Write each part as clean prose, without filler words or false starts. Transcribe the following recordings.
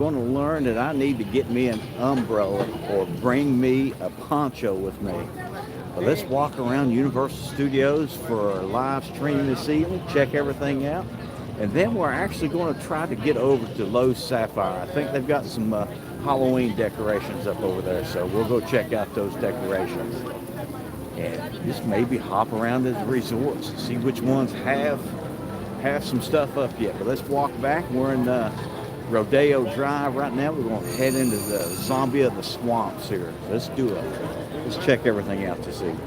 Going to learn that I need to get me an umbrella or bring me a poncho with me. But let's walk around Universal Studios for a live stream this evening, check everything out. And then we're actually going to try to get over to Lowe's Sapphire. I think they've got some Halloween decorations up over there, so we'll go check out those decorations. And just maybe hop around to the resorts and see which ones have some stuff up yet. But let's walk back. We're in Rodeo Drive right now. We're going to head into the Zombie of the Swamps here. Let's do it. Let's check everything out this evening.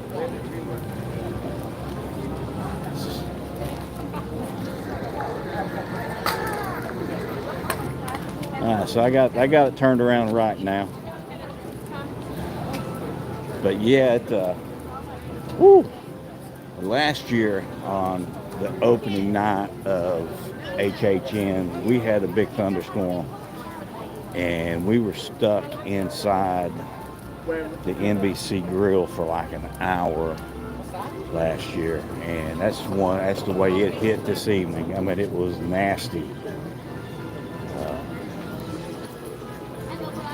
So I got it turned around right now. But yeah, last year on the opening night of HHN, we had a big thunderstorm and we were stuck inside the NBC grill for like an hour last year, and that's the way it hit this evening. I mean, it was nasty.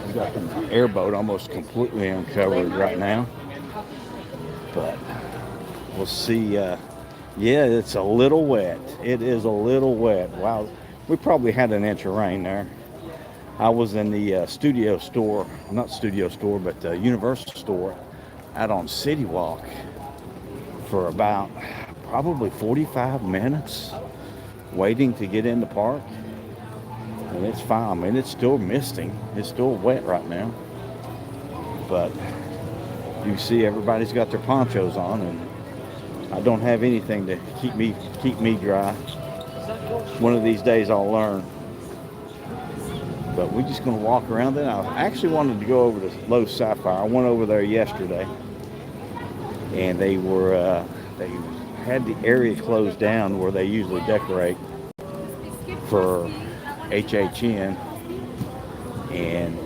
We got the airboat almost completely uncovered right now, but we'll see. Yeah, it's a little wet. It is a little wet. Wow, we probably had an inch of rain there. I was in the Universal store out on City Walk for about probably 45 minutes waiting to get in the park. And it's fine. I mean, it's still misting. It's still wet right now. But you see everybody's got their ponchos on, and I don't have anything to keep me dry. One of these days I'll learn. But we're just going to walk around it. I actually wanted to go over to Lowe's Sapphire. I went over there yesterday, and they had the area closed down where they usually decorate for HHN, and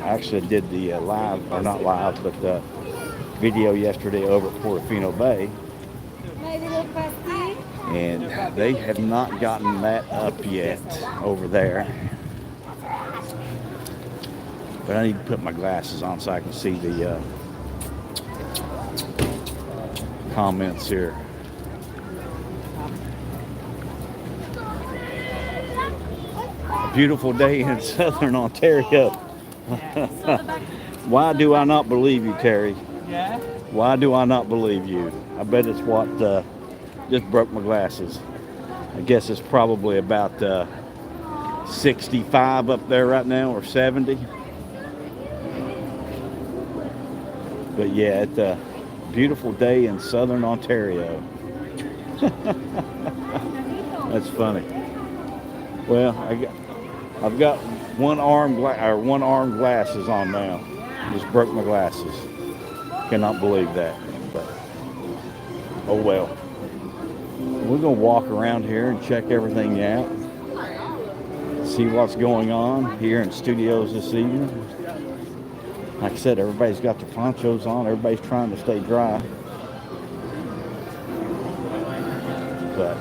I actually did the the video yesterday over at Portofino Bay, and they have not gotten that up yet over there. But I need to put my glasses on so I can see the comments here. A beautiful day in southern Ontario. Why do I not believe you, Terry? Yeah? Why do I not believe you? I bet it's what just broke my glasses. I guess it's probably about 65 up there right now, or 70. But yeah, it's a beautiful day in southern Ontario. That's funny. Well, I've got one arm glasses on now. Just broke my glasses. Cannot believe that. But oh well. We're gonna walk around here and check everything out. See what's going on here in studios this evening. Like I said, everybody's got their ponchos on. Everybody's trying to stay dry. But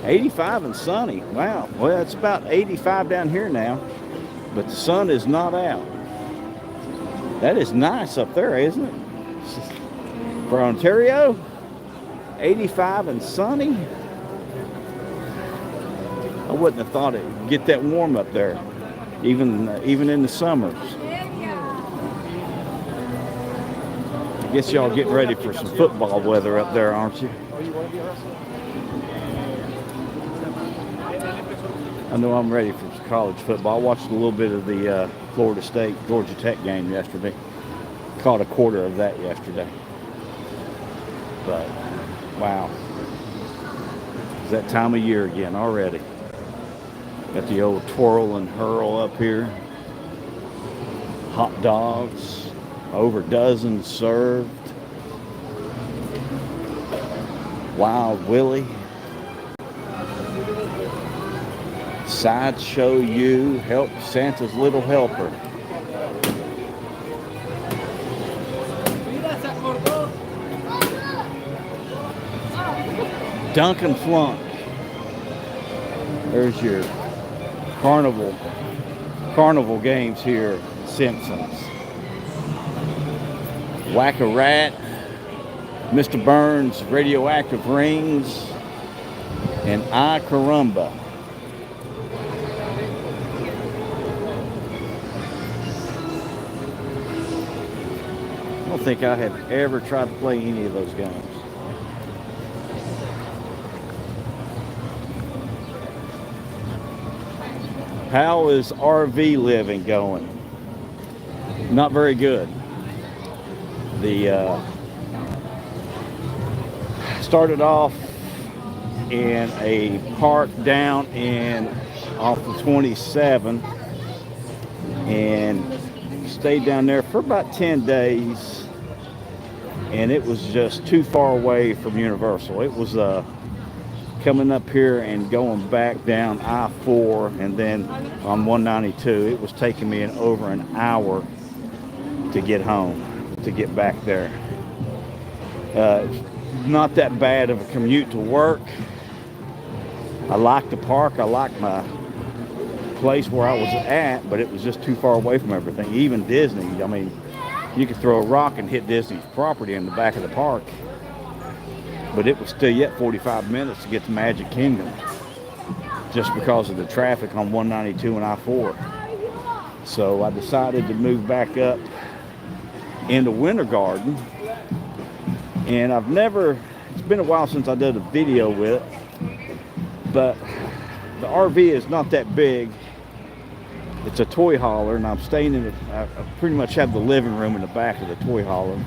85 and sunny. Wow. Well, it's about 85 down here now, but the sun is not out. That is nice up there, isn't it? For Ontario, 85 and sunny. I wouldn't have thought it'd get that warm up there, even in the summers. I guess y'all getting ready for some football weather up there, aren't you? I know I'm ready for some college football. I watched a little bit of the Florida State Georgia Tech game yesterday. Caught a quarter of that yesterday. But wow, it's that time of year again already. Got the old twirl and hurl up here. Hot dogs, over dozens served. Wild Willie. Sideshow U, help Santa's Little Helper. Duncan Flunk. There's your carnival games here at Simpsons. Whack-A-Rat, Mr. Burns' Radioactive Rings, and I Carumba. I don't think I have ever tried to play any of those games. How is RV living going? Not very good. The started off in a park down off the 27 and stayed down there for about 10 days, and it was just too far away from Universal. It was coming up here and going back down I-4 and then on 192. It was taking me over an hour to get home, to get back there. Not that bad of a commute to work. I liked the park. I liked my place where I was at, but it was just too far away from everything. Even Disney, I mean, you could throw a rock and hit Disney's property in the back of the park, but it was still yet 45 minutes to get to Magic Kingdom just because of the traffic on 192 and I-4. So I decided to move back up into Winter Garden, and it's been a while since I did a video with it, but the RV is not that big. It's a toy hauler, and I'm staying in it. I pretty much have the living room in the back of the toy hauler,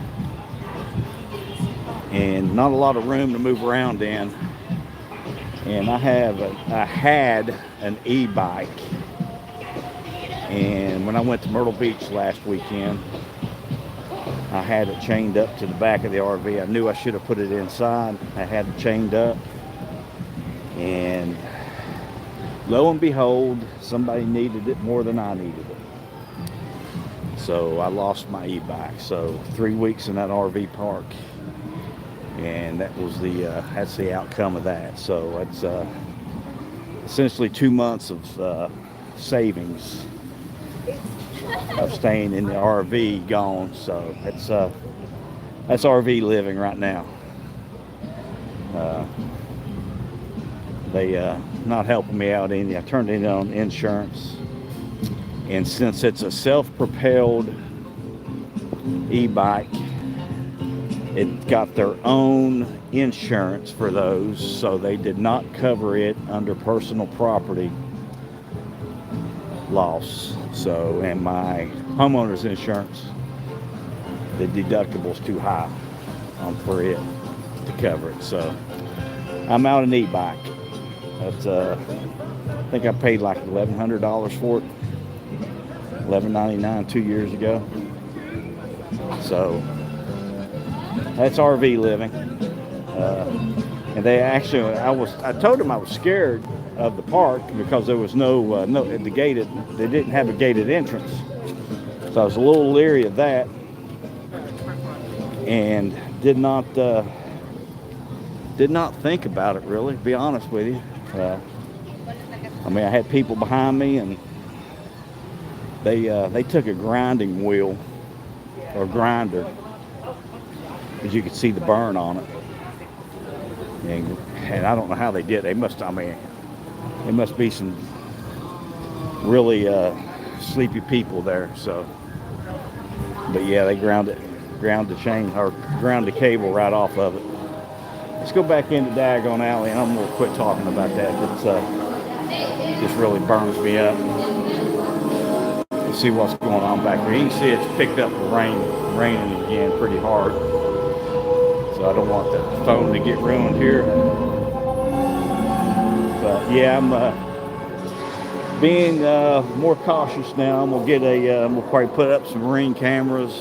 and not a lot of room to move around in. And I had an e-bike, and when I went to Myrtle Beach last weekend, I had it chained up to the back of the RV. I knew I should have put it inside. I had it chained up, and lo and behold, somebody needed it more than I needed it. So I lost my e-bike. So 3 weeks in that RV park, and that's the outcome of that. So it's essentially 2 months of savings of staying in the RV gone. So that's RV living right now. They not helping me out any. I turned it on insurance, and since it's a self-propelled e-bike, it got their own insurance for those, so they did not cover it under personal property loss. So, and my homeowner's insurance, the deductible's too high for it to cover it. So I'm out an e-bike. That's I think I paid like $1,100 for it, $11.99 2 years ago. So that's RV living. And they actually, I told them I was scared of the park because there was no they didn't have a gated entrance. So I was a little leery of that, and did not think about it really, to be honest with you. I mean, I had people behind me, and they took a grinding wheel or grinder, as you could see the burn on it, and I don't know how they did. They must be some really sleepy people there. So, but yeah, they ground the chain or ground the cable right off of it. Let's go back into Diagon Alley, and I'm gonna quit talking about that. It just really burns me up. Let's see what's going on back there. You can see it's picked up raining again pretty hard. So I don't want the phone to get ruined here. But yeah, I'm being more cautious now. I'm gonna probably put up some Ring cameras,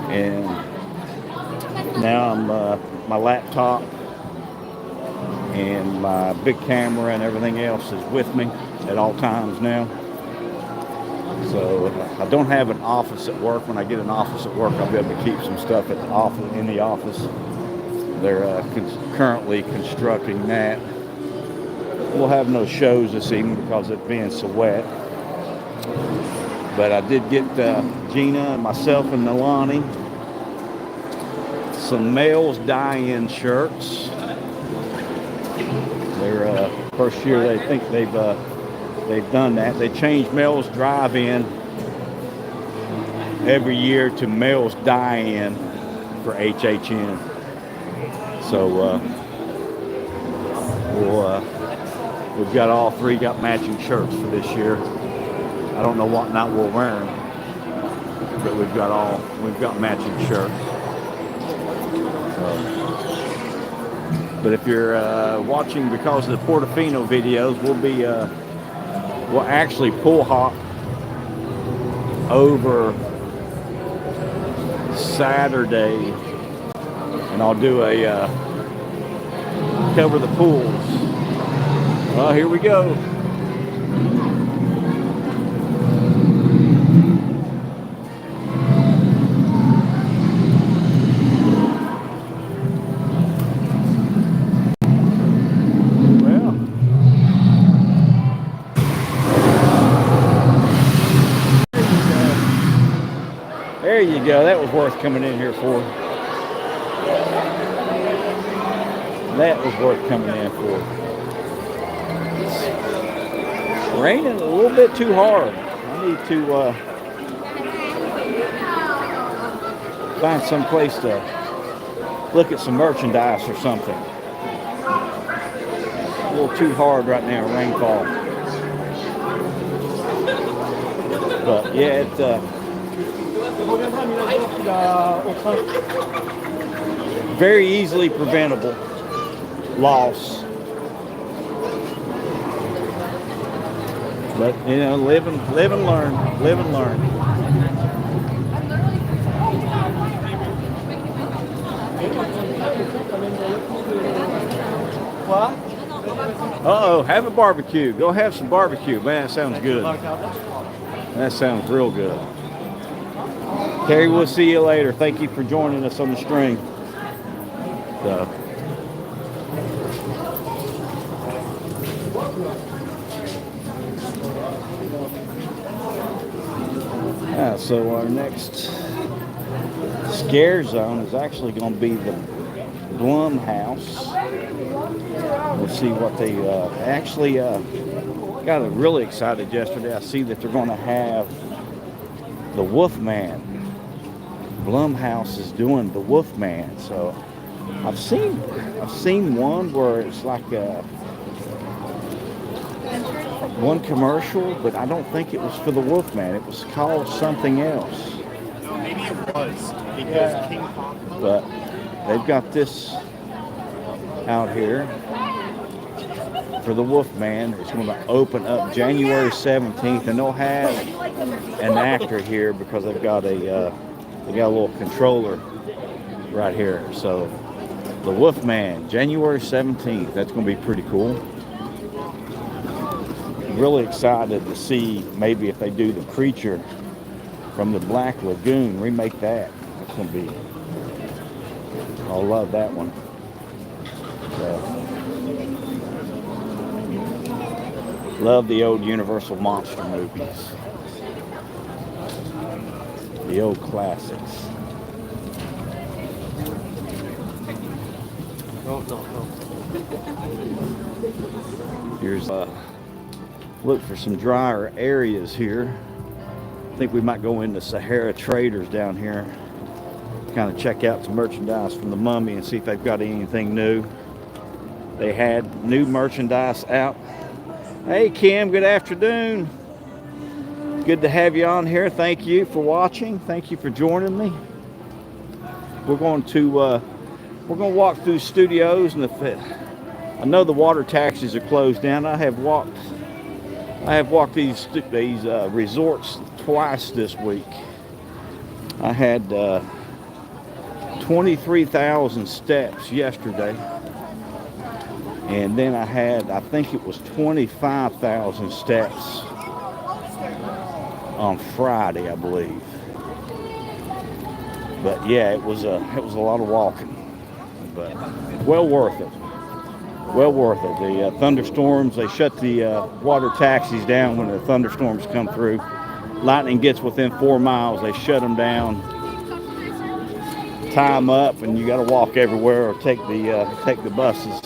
and now my laptop and my big camera and everything else is with me at all times now. So I don't have an office at work. When I get an office at work, I'll be able to keep some stuff in the office. They're currently constructing that. we'll have no shows this evening because it's being so wet. But I did get Gina and myself and Nalani some males die-in shirts. They're first year they think they've done that. They changed males drive-in every year to males die-in for HHN. So we've got all three got matching shirts for this year. I don't know what night we'll wear them, but we've got matching shirts. But if you're watching because of the Portofino videos, we'll actually pull hop over Saturday, and I'll do a cover the pools. Well, here we go. There you go. That was worth coming in here for. That was worth coming in for. It's raining a little bit too hard. I need to find some place to look at some merchandise or something. A little too hard right now, rainfall. But yeah, it's very easily preventable loss. But you know, live and learn. Live and learn. What? Uh-oh, have a barbecue. Go have some barbecue. Man, that sounds good. That sounds real good. Terry, we'll see you later. Thank you for joining us on the stream. So our next scare zone is actually going to be the Blumhouse. We'll see what they actually got really excited yesterday. I see that they're going to have the Wolfman. Blumhouse is doing the Wolfman. So I've seen one where it's like one commercial, but I don't think it was for the Wolfman. It was called something else. Maybe it was because King Kong. But they've got this out here for the Wolfman. It's going to open up January 17th, and they'll have an actor here because they've got a little controller right here. So the Wolfman, January 17th. That's going to be pretty cool. Really excited to see maybe if they do the creature from the Black Lagoon, remake that. That's going to be, I'll love that one. So, love the old Universal monster movies. The old classics. No. Here's look for some drier areas here. I think we might go into Sahara Traders down here, kind of check out some merchandise from the Mummy and see if they've got anything new. They had new merchandise out. Hey Kim, good afternoon. Good to have you on here. Thank you for watching. Thank you for joining me. We're going to walk through studios, and I know the water taxis are closed down. I have walked these resorts twice this week. I had 23,000 steps yesterday, and then I think it was 25,000 steps on Friday, I believe. But yeah, it was a lot of walking, but well worth it. Well worth it. The thunderstorms, they shut the water taxis down when the thunderstorms come through. Lightning gets within 4 miles, they shut them down, tie them up, and you got to walk everywhere or take the buses.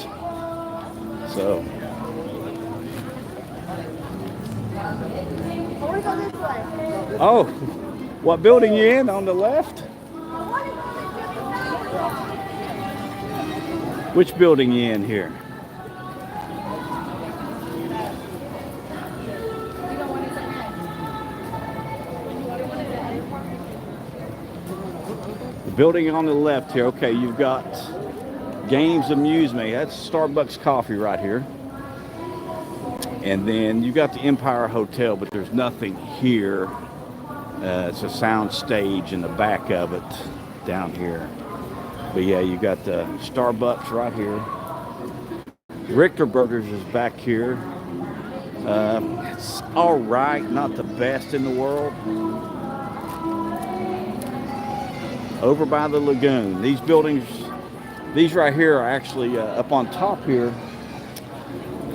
So. Oh, what building you in on the left? Which building you in here? The building on the left here. Okay, you've got Games Amuse Me. That's Starbucks coffee right here. And then you got the Empire Hotel, but there's nothing here. It's a sound stage in the back of it down here. But yeah, you got the Starbucks right here. Richter Burgers is back here. It's all right, not the best in the world. Over by the lagoon. These buildings, these right here are actually up on top here.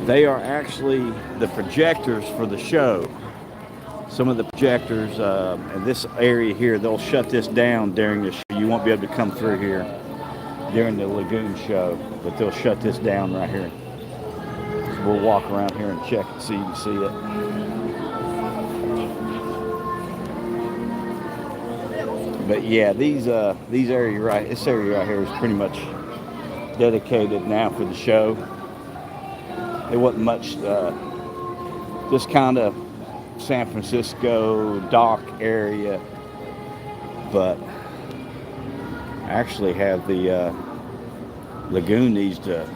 They are actually the projectors for the show. Some of the projectors in this area here, they'll shut this down during the show. You won't be able to come through here during the lagoon show, but they'll shut this down right here. So we'll walk around here and check and see you can see it. But yeah, this area right here is pretty much dedicated now for the show. There wasn't much, just kind of San Francisco dock area, but I actually have the lagoon needs to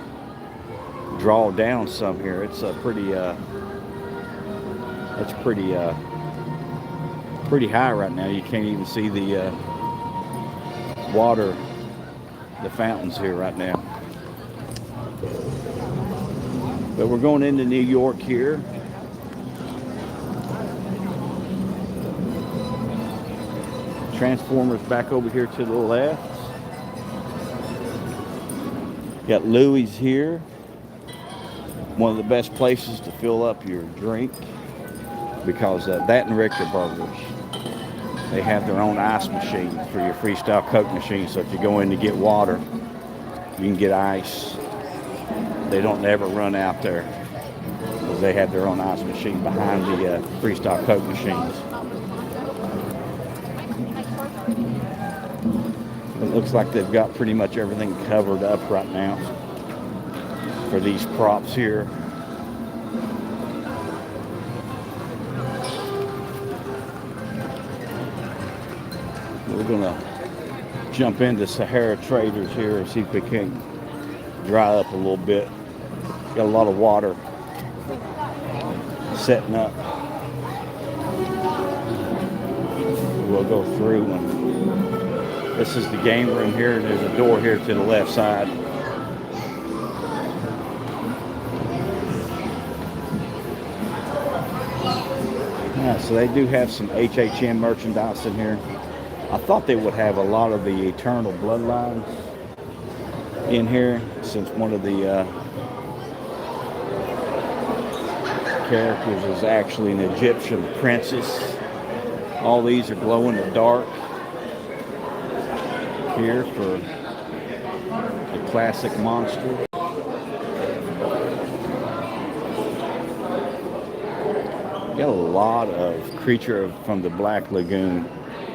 draw down some here. It's pretty high right now. You can't even see the water, the fountains here right now. But we're going into New York here. Transformers back over here to the left. Got Louis here. One of the best places to fill up your drink, because that and Richter Burgers, they have their own ice machine for your Freestyle Coke machine. So if you go in to get water, you can get ice. They don't ever run out there, because they have their own ice machine behind the Freestyle Coke machines. It looks like they've got pretty much everything covered up right now for these props here. We're gonna jump into Sahara Traders here and see if we can dry up a little bit. Got a lot of water setting up. We'll go through, and this is the game room here, and there's a door here to the left side. Yeah, so they do have some HHN merchandise in here. I thought they would have a lot of the Eternal Bloodlines in here, since one of the characters is actually an Egyptian princess. All these are glow in the dark here for the classic monster. Got a lot of Creature from the Black Lagoon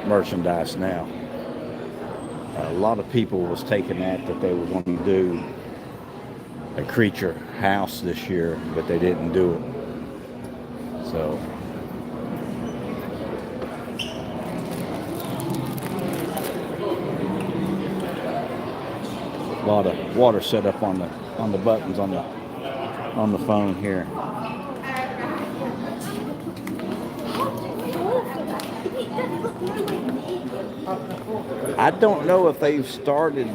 merchandise now. A lot of people was taking that they were going to do a Creature house this year, but they didn't do it. So a lot of water set up on the buttons on the phone here. I don't know if they've started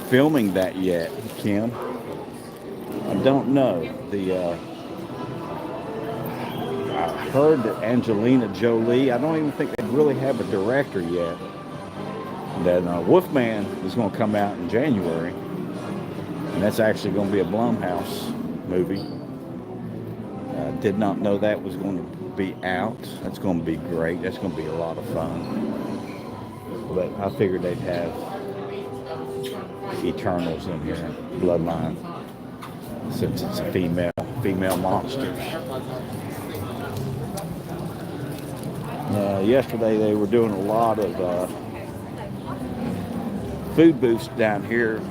filming that yet, Kim. I don't know. I heard that Angelina Jolie, I don't even think they really have a director yet. That Wolfman is going to come out in January. And that's actually going to be a Blumhouse movie. Did not know that was going to be out. That's going to be great. That's going to be a lot of fun. But I figured they'd have Eternals in here, Bloodline, since it's a female monsters. Yesterday they were doing a lot of food booths down here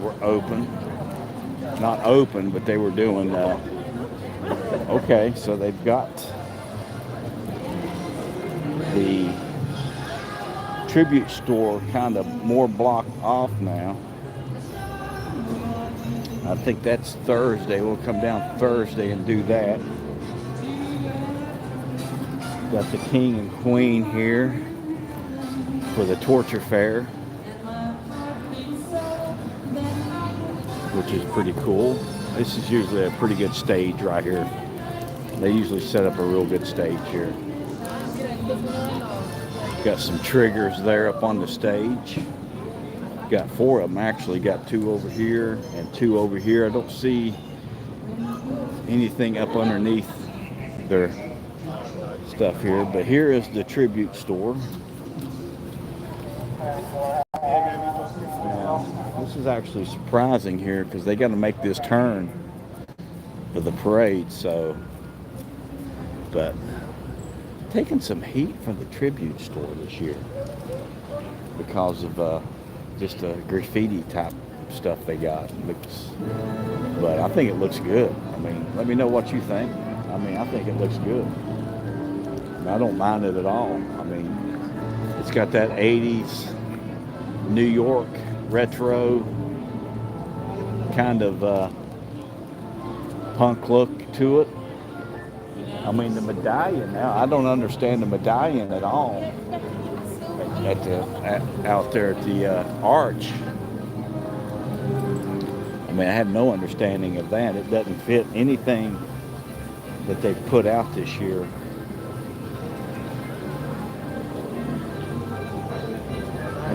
were open. Not open, but they were doing, okay, so they've got the tribute store kind of more blocked off now. I think that's Thursday. We'll come down Thursday and do that. Got the King and Queen here for the Torture Fair, which is pretty cool. This is usually a pretty good stage right here. They usually set up a real good stage here. Got some triggers there up on the stage. Got 4 of them actually. Got 2 over here and 2 over here. I don't see anything up underneath their stuff here, but here is the tribute store. Now, this is actually surprising here because they got to make this turn for the parade, so, but taking some heat from the tribute store this year because of just a graffiti type stuff they got. But I think it looks good. I mean, let me know what you think. I mean, I think it looks good. I don't mind it at all. I mean, it's got that 80s New York retro kind of punk look to it. I mean, the medallion now, I don't understand the medallion at all out there at the arch. I mean, I have no understanding of that. It doesn't fit anything that they put out this year.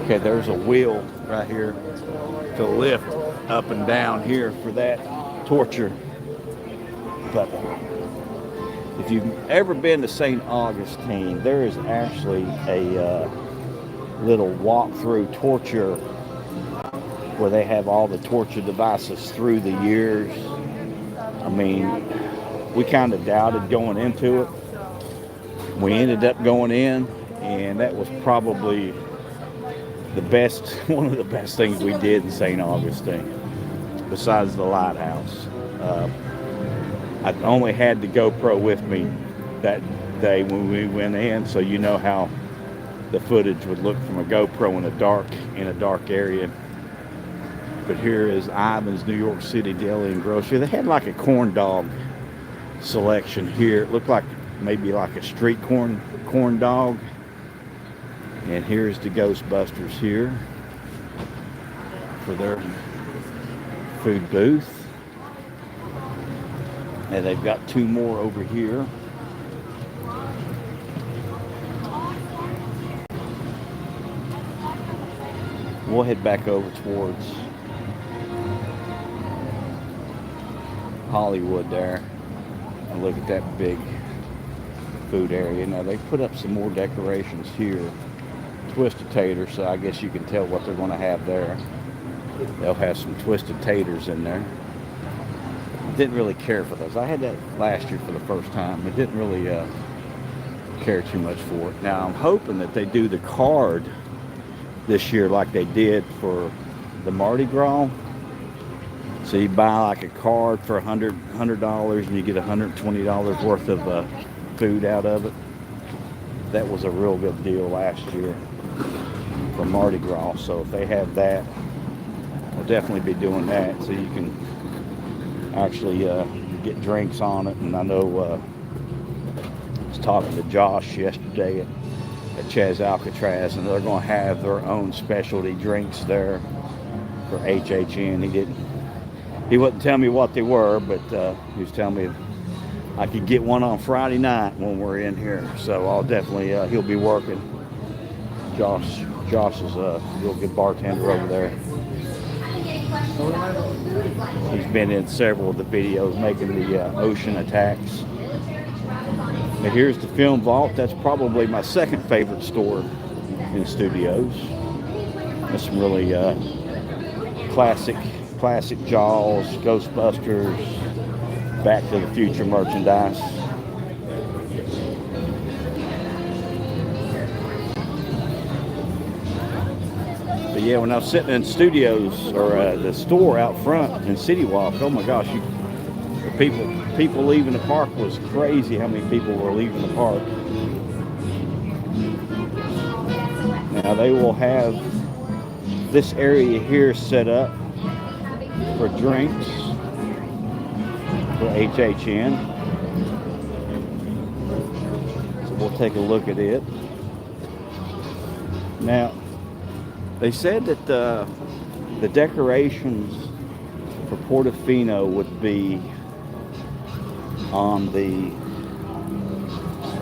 Okay, there's a wheel right here to lift up and down here for that torture. But if you've ever been to St. Augustine, there is actually a little walk-through torture where they have all the torture devices through the years. I mean, we kind of doubted going into it. We ended up going in, and that was probably the best, one of the best things we did in St. Augustine, besides the lighthouse. I only had the GoPro with me that day when we went in, so you know how the footage would look from a GoPro in a dark area. But here is Ivan's New York City Deli and Grocery. They had like a corn dog selection here. It looked like maybe like a street corn dog. And here's the Ghostbusters here for their food booth. And they've got 2 more over here. We'll head back over towards Hollywood there and look at that big food area. Now they put up some more decorations here. Twisted taters, so I guess you can tell what they're going to have there. They'll have some twisted taters in there. Didn't really care for those. I had that last year for the first time. I didn't really care too much for it. Now I'm hoping that they do the card this year like they did for the Mardi Gras. So you buy like a card for $100 and you get $120 worth of food out of it. That was a real good deal last year for Mardi Gras. So if they have that, we'll definitely be doing that. So you can actually get drinks on it. And I know I was talking to Josh yesterday at Chaz Alcatraz, and they're going to have their own specialty drinks there for HHN. He wouldn't tell me what they were, but he was telling me I could get one on Friday night when we're in here. So I'll definitely, he'll be working. Josh is a real good bartender over there. He's been in several of the videos making the ocean attacks. Now here's the film vault. That's probably my second favorite store in studios. There's some really classic Jaws, Ghostbusters, Back to the Future merchandise. But yeah, when I was sitting in studios or the store out front in City Walk, oh my gosh, the people leaving the park was crazy. How many people were leaving the park? Now they will have this area here set up for drinks for HHN. So we'll take a look at it. Now, they said that the decorations for Portofino would be on the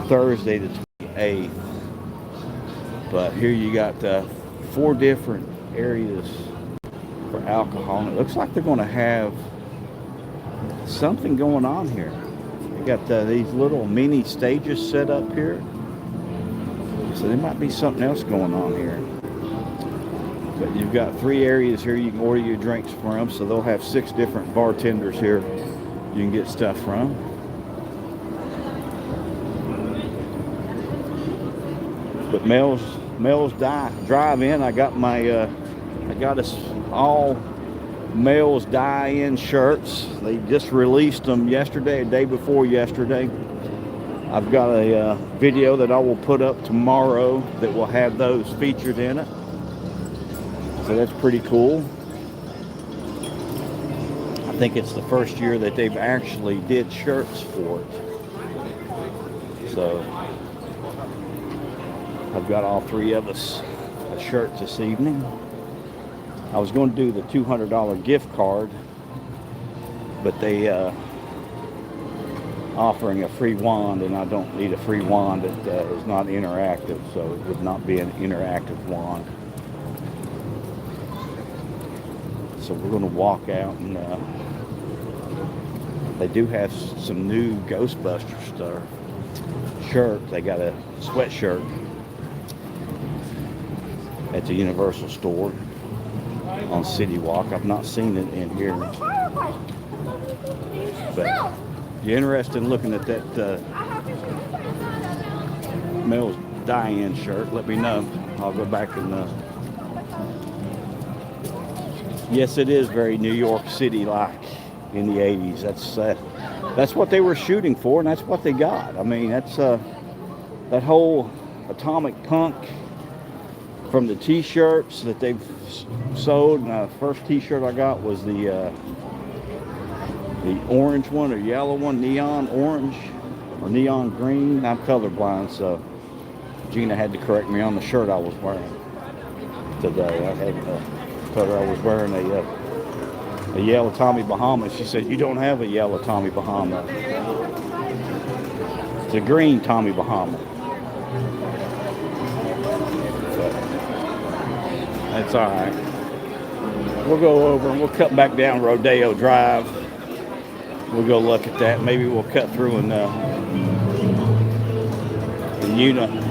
Thursday the 28th. But here you got 4 different areas for alcohol. And it looks like they're going to have something going on here. They got these little mini stages set up here. So there might be something else going on here. But you've got 3 areas here you can order your drinks from. So they'll have 6 different bartenders here you can get stuff from. But Mel's Drive-In, I got us all Mel's Die-In shirts. They just released them yesterday, a day before yesterday. I've got a video that I will put up tomorrow that will have those featured in it. So that's pretty cool. I think it's the first year that they've actually did shirts for it. So I've got all 3 of us shirts this evening. I was going to do the $200 gift card, but they offering a free wand, and I don't need a free wand that is not interactive, so it would not be an interactive wand. So we're going to walk out, and they do have some new Ghostbusters stuff. Shirt, they got a sweatshirt at the Universal store on City Walk. I've not seen it in here, but if you're interested in looking at that Mel's Die-In shirt, let me know. I'll go back and yes, it is very New York City like in the 80s. That's what they were shooting for, and that's what they got. I mean, that's that whole atomic punk from the t-shirts that they've sold. And the first t-shirt I got was the orange one or yellow one, neon orange or neon green. I'm colorblind, so Gina had to correct me on the shirt I was wearing today. I had told her I was wearing a yellow Tommy Bahama. She said, "You don't have a yellow Tommy Bahama. It's a green Tommy Bahama." That's all right. We'll go over and we'll cut back down Rodeo Drive. We'll go look at that. Maybe we'll cut through and the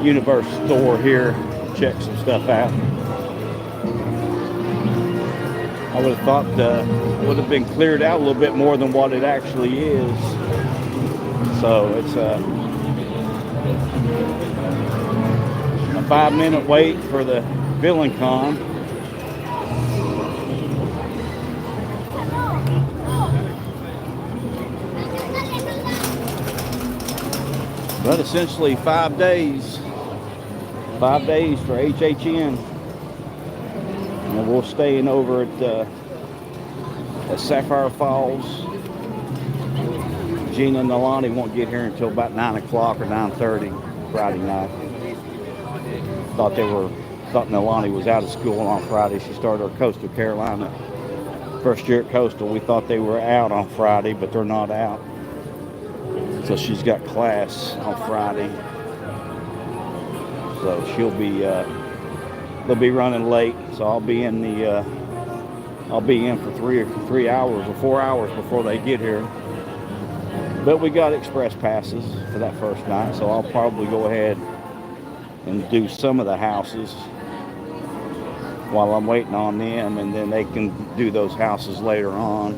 Universe store here, check some stuff out. I would have thought it would have been cleared out a little bit more than what it actually is. So it's a 5-minute wait for the VillainCon. But essentially 5 days. 5 days for HHN. And we're staying over at Sapphire Falls. Gina and Nalani won't get here until about 9 o'clock or 9:30 Friday night. Thought Nalani was out of school on Friday. She started her Coastal Carolina first year at Coastal. We thought they were out on Friday, but they're not out. So she's got class on Friday. So they'll be running late. So I'll be in the I'll be in for 3 hours or 4 hours before they get here. But we got express passes for that first night, so I'll probably go ahead and do some of the houses while I'm waiting on them, and then they can do those houses later on.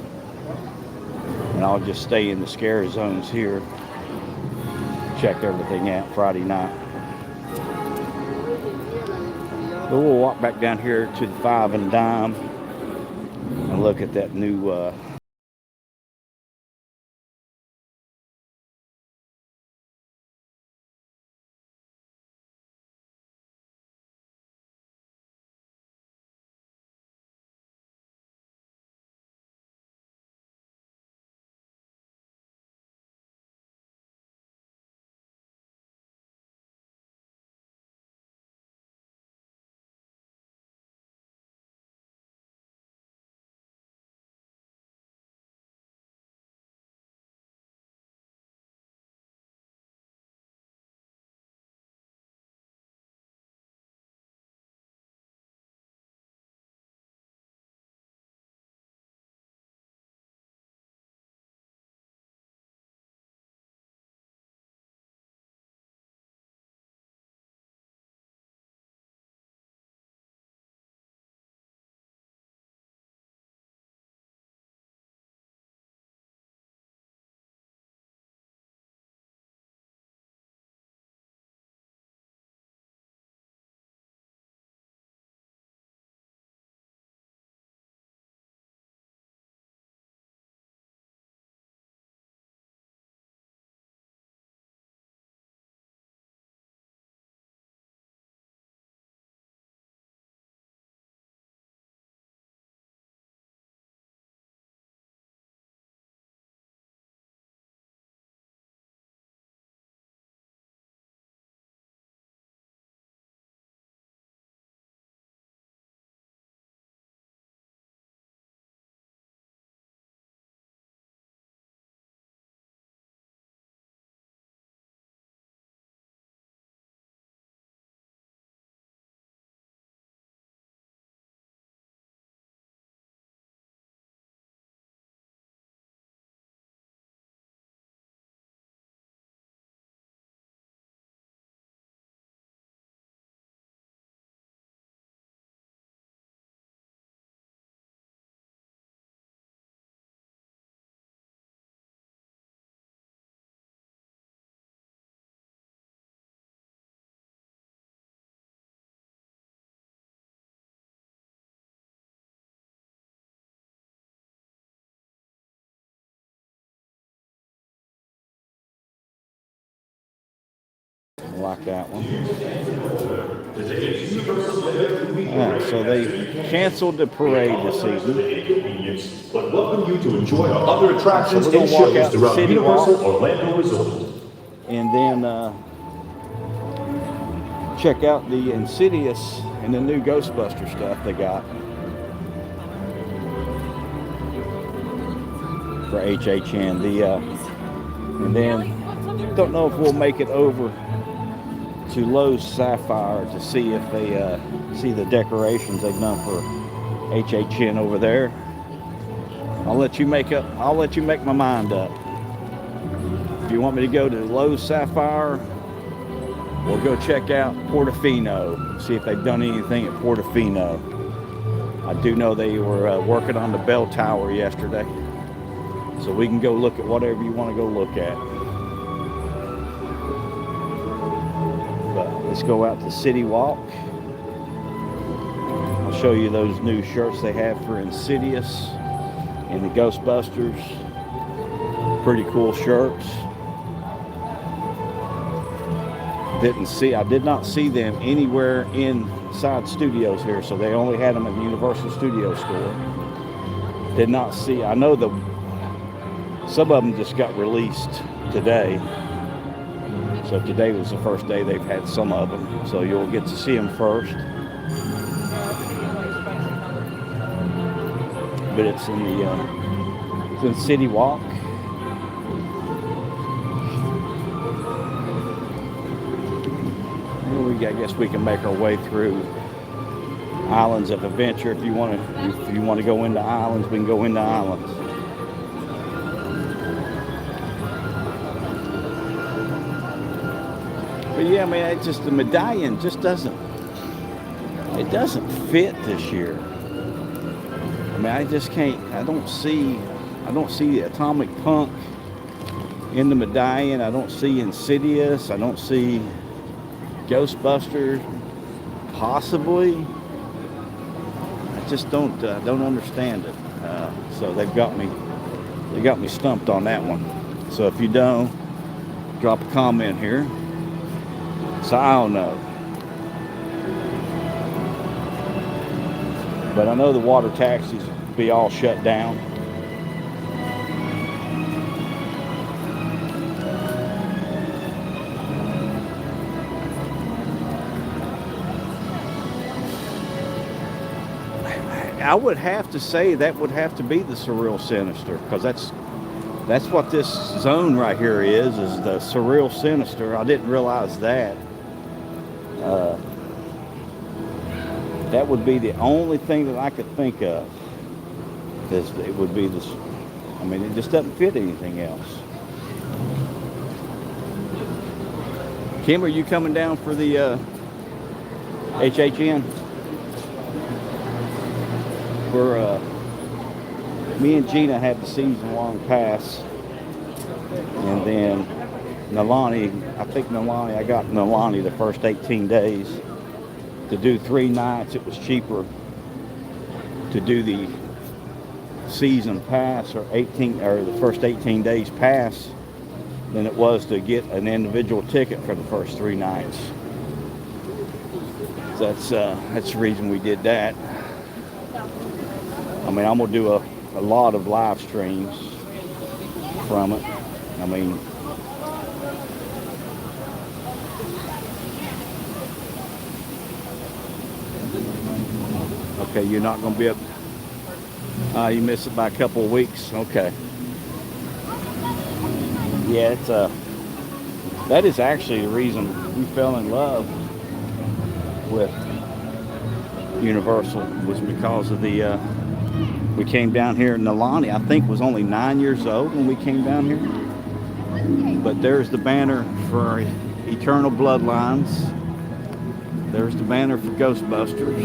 And I'll just stay in the scary zones here, check everything out Friday night. But we'll walk back down here to the Five and Dime and look at that new like that one. So they canceled the parade this evening. But welcome you to enjoy our other attractions So we're and gonna walk shows out the throughout City Universal Walk. Orlando Resort. And then check out the Insidious and the new Ghostbuster stuff they got for HHN. And then don't know if we'll make it over to Lowe's Sapphire to see if they see the decorations they've done for HHN over there. I'll let you make my mind up. If you want me to go to Lowe's Sapphire, we'll go check out Portofino, see if they've done anything at Portofino. I do know they were working on the bell tower yesterday, so we can go look at whatever you want to go look at. But let's go out to City Walk. I'll show you those new shirts they have for Insidious and the Ghostbusters. Pretty cool shirts. I did not see them anywhere inside studios here, so they only had them at the Universal Studio store. Did not see, I know some of them just got released today. So today was the first day they've had some of them. So you'll get to see them first. But it's in City Walk. I guess we can make our way through. Islands of Adventure. If you want to go into islands, we can go into islands. But yeah, man, it just, the medallion just doesn't fit this year. I mean, I just can't. I don't see the Atomic Punk in the medallion. I don't see Insidious. I don't see Ghostbusters. Possibly. I just don't understand it. So they got me stumped on that one. So if you don't, drop a comment here. So I don't know. But I know the water taxis will be all shut down. I would have to say that would have to be the Surreal Sinister, because that's what this zone right here is the Surreal Sinister. I didn't realize that. That would be the only thing that I could think of. It would be this. I mean, it just doesn't fit anything else. Kim, are you coming down for the HHN? Me and Gina had the season-long pass, and then Nalani, I got Nalani the first 18 days. To do 3 nights, it was cheaper to do the season pass or the first 18 days pass than it was to get an individual ticket for the first 3 nights. So that's the reason we did that. I mean, I'm gonna do a lot of live streams from it. I mean, okay, you're not going to be up. You miss it by a couple of weeks. Okay. Yeah, that is actually the reason we fell in love with Universal, was because of we came down here. Nalani, I think, was only 9 years old when we came down here. But there's the banner for Eternal Bloodlines. There's the banner for Ghostbusters.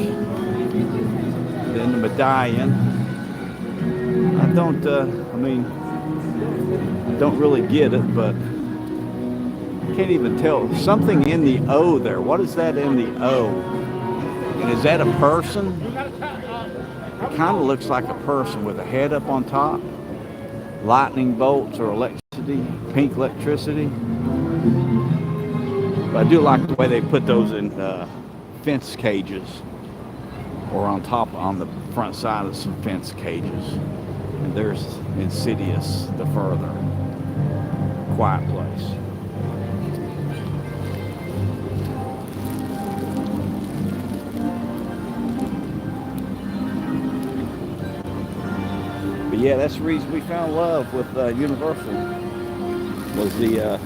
Then the medallion. I don't really get it, but I can't even tell. Something in the O there. What is that in the O? And is that a person? It kind of looks like a person with a head up on top. Lightning bolts or electricity, pink electricity. But I do like the way they put those in fence cages, or on the front side of some fence cages. And there's Insidious, the further. Quiet Place. But yeah, that's the reason we found love with Universal, was the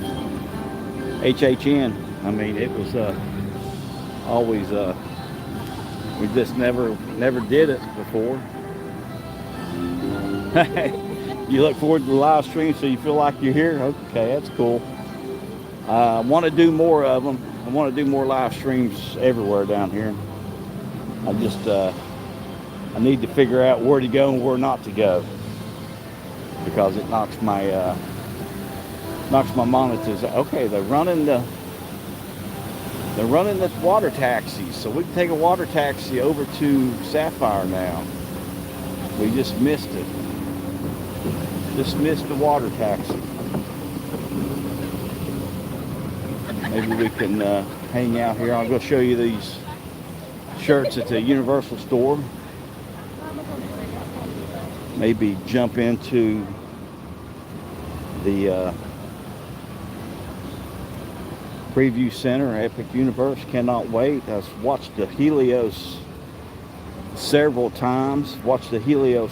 HHN. I mean, it was always, we just never did it before. You look forward to the live stream so you feel like you're here? Okay, that's cool. I want to do more of them. I want to do more live streams everywhere down here. I just, I need to figure out where to go and where not to go, because it knocks my monetization. Okay, they're running the water taxis, so we can take a water taxi over to Sapphire now. We just missed it. Just missed the water taxi. Maybe we can hang out here. I'll go show you these shirts at the Universal store. Maybe jump into the Preview Center, Epic Universe. Cannot wait. I've watched the Helios several times. Watched the Helios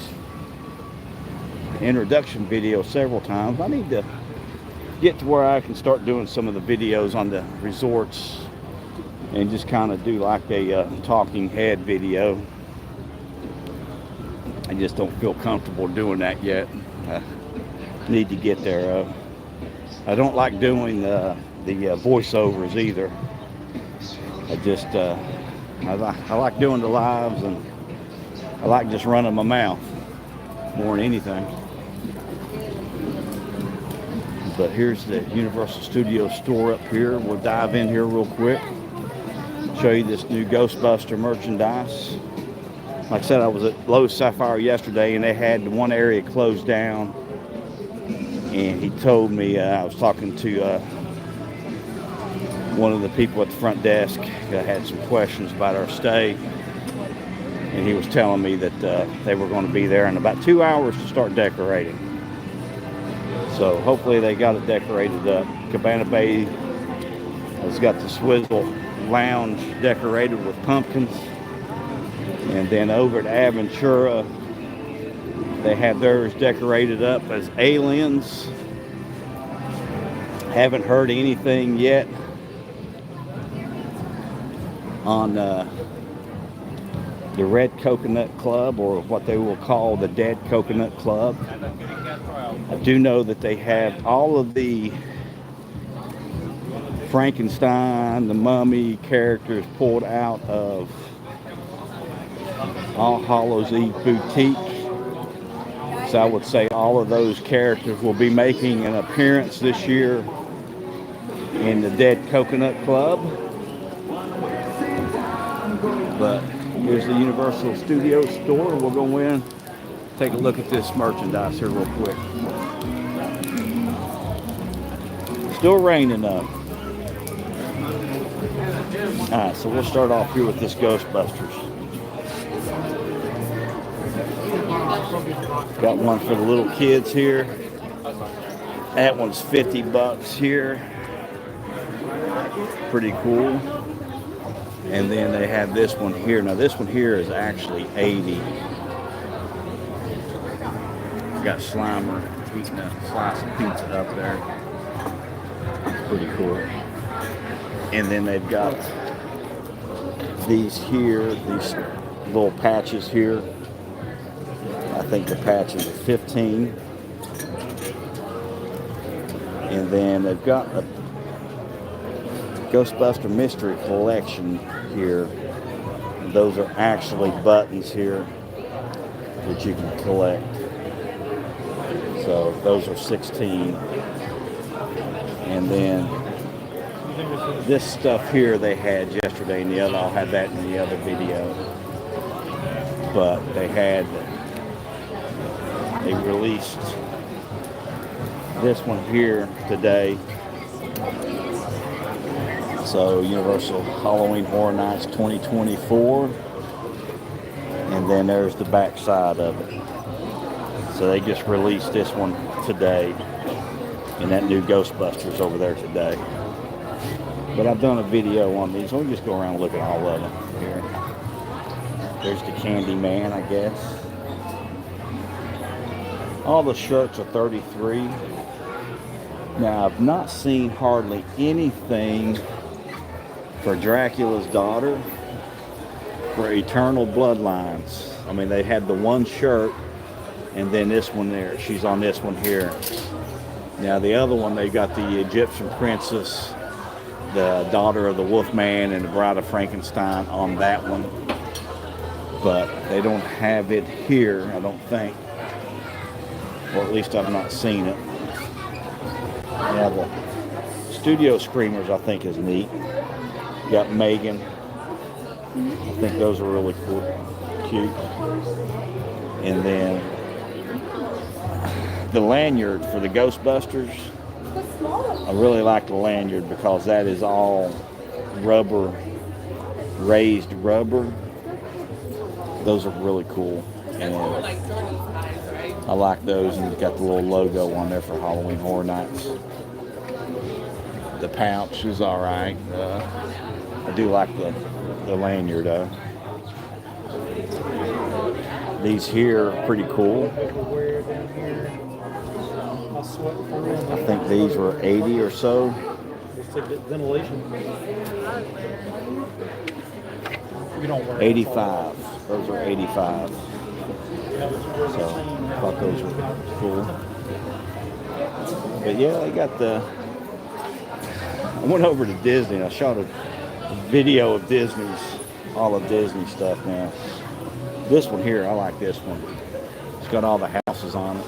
introduction video several times. I need to get to where I can start doing some of the videos on the resorts and just kind of do like a talking head video. I just don't feel comfortable doing that yet. I need to get there. I don't like doing the voiceovers either. I like doing the lives, and I like just running my mouth more than anything. But here's the Universal Studios store up here. We'll dive in here real quick. Show you this new Ghostbuster merchandise. Like I said, I was at Lowe's Sapphire yesterday, and they had one area closed down. And he told me, I was talking to one of the people at the front desk. I had some questions about our stay, and he was telling me that they were going to be there in about 2 hours to start decorating. So hopefully they got it decorated up. Cabana Bay has got the Swizzle Lounge decorated with pumpkins. And then over at Aventura, they have theirs decorated up as aliens. Haven't heard anything yet on the Red Coconut Club, or what they will call the Dead Coconut Club. I do know that they have all of the Frankenstein, the Mummy characters pulled out of All Hallows Eve Boutique. So I would say all of those characters will be making an appearance this year in the Dead Coconut Club. But here's the Universal Studios store. We'll go in, take a look at this merchandise here real quick. Still raining though. Alright, so we'll start off here with this Ghostbusters. Got one for the little kids here. That one's $50 here. Pretty cool. And then they have this one here. Now this one here is actually $80. Got Slimer eating a slice of pizza up there. Pretty cool. And then they've got these here, these little patches here. I think the patches are 15. And then they've got a Ghostbuster Mystery Collection here. And those are actually buttons here that you can collect. So those are 16. And then this stuff here they had yesterday in the other. I'll have that in the other video. But they released this one here today. So Universal Halloween Horror Nights 2024. And then there's the back side of it. So they just released this one today. And that new Ghostbusters over there today. But I've done a video on these. We'll just go around and look at all of them here. There's the Candyman, I guess. All the shirts are $33. Now, I've not seen hardly anything for Dracula's daughter for Eternal Bloodlines. I mean, they had the one shirt, and then this one there. She's on this one here. Now, the other one, they got the Egyptian princess, the daughter of the Wolfman, and the Bride of Frankenstein on that one. But they don't have it here, I don't think. Or at least I've not seen it. Now, the Studio Screamers, I think, is neat. Got Megan. I think those are really cool, cute. And then the lanyard for the Ghostbusters. I really like the lanyard because that is all rubber, raised rubber. Those are really cool. And I like those, and it's got the little logo on there for Halloween Horror Nights. The pouch is all right. I do like the lanyard. These here are pretty cool. I think these were 80 or so. like ventilation. You don't worry. 85. Those are 85. So I thought those were cool. But yeah, they got the. I went over to Disney. I shot a video of Disney's, all of Disney stuff now. This one here, I like this one. It's got all the houses on it.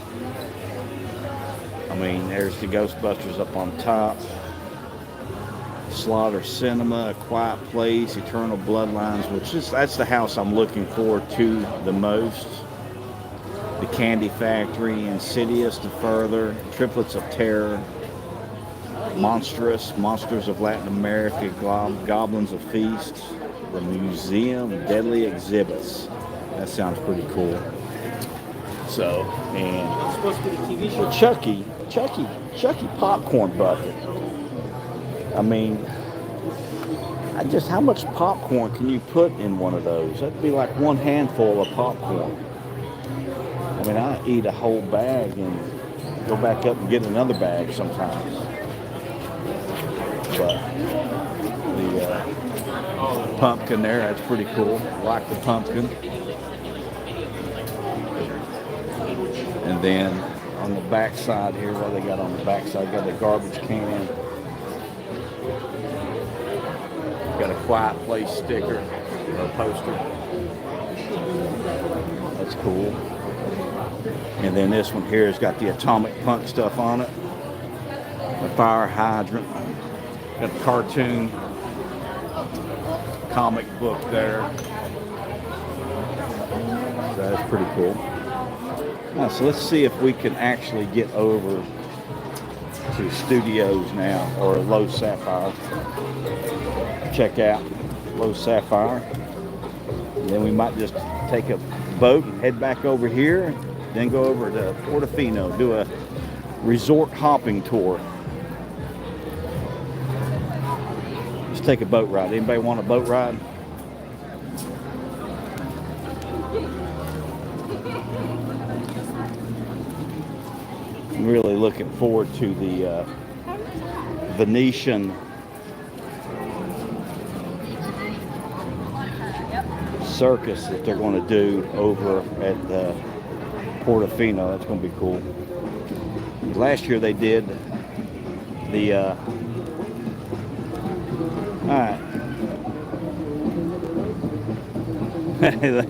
I mean, there's the Ghostbusters up on top. Slaughter Cinema, A Quiet Place, Eternal Bloodlines, which is, that's the house I'm looking forward to the most. The Candy Factory, Insidious, The Further, Triplets of Terror, Monstrous, Monsters of Latin America, Goblins of Feast, The Museum, Deadly Exhibits. That sounds pretty cool. So, and It's supposed to be a TV show. Chucky popcorn bucket. I mean, how much popcorn can you put in one of those? That'd be like one handful of popcorn. I mean, I eat a whole bag and go back up and get another bag sometimes. But the pumpkin there, that's pretty cool. I like the pumpkin. And then on the back side here, what they got on the back side, got the garbage can. Got a Quiet Place sticker or poster. That's cool. And then this one here has got the Atomic Punk stuff on it. The fire hydrant. Got the cartoon comic book there. So that's pretty cool. Now, so let's see if we can actually get over to Studios now, or Loews Sapphire. Check out Loews Sapphire. And then we might just take a boat and head back over here, then go over to Portofino, do a resort hopping tour. Let's take a boat ride. Anybody want a boat ride? I'm really looking forward to the Venetian circus that they're going to do over at Portofino. That's going to be cool. Last year they did the all right.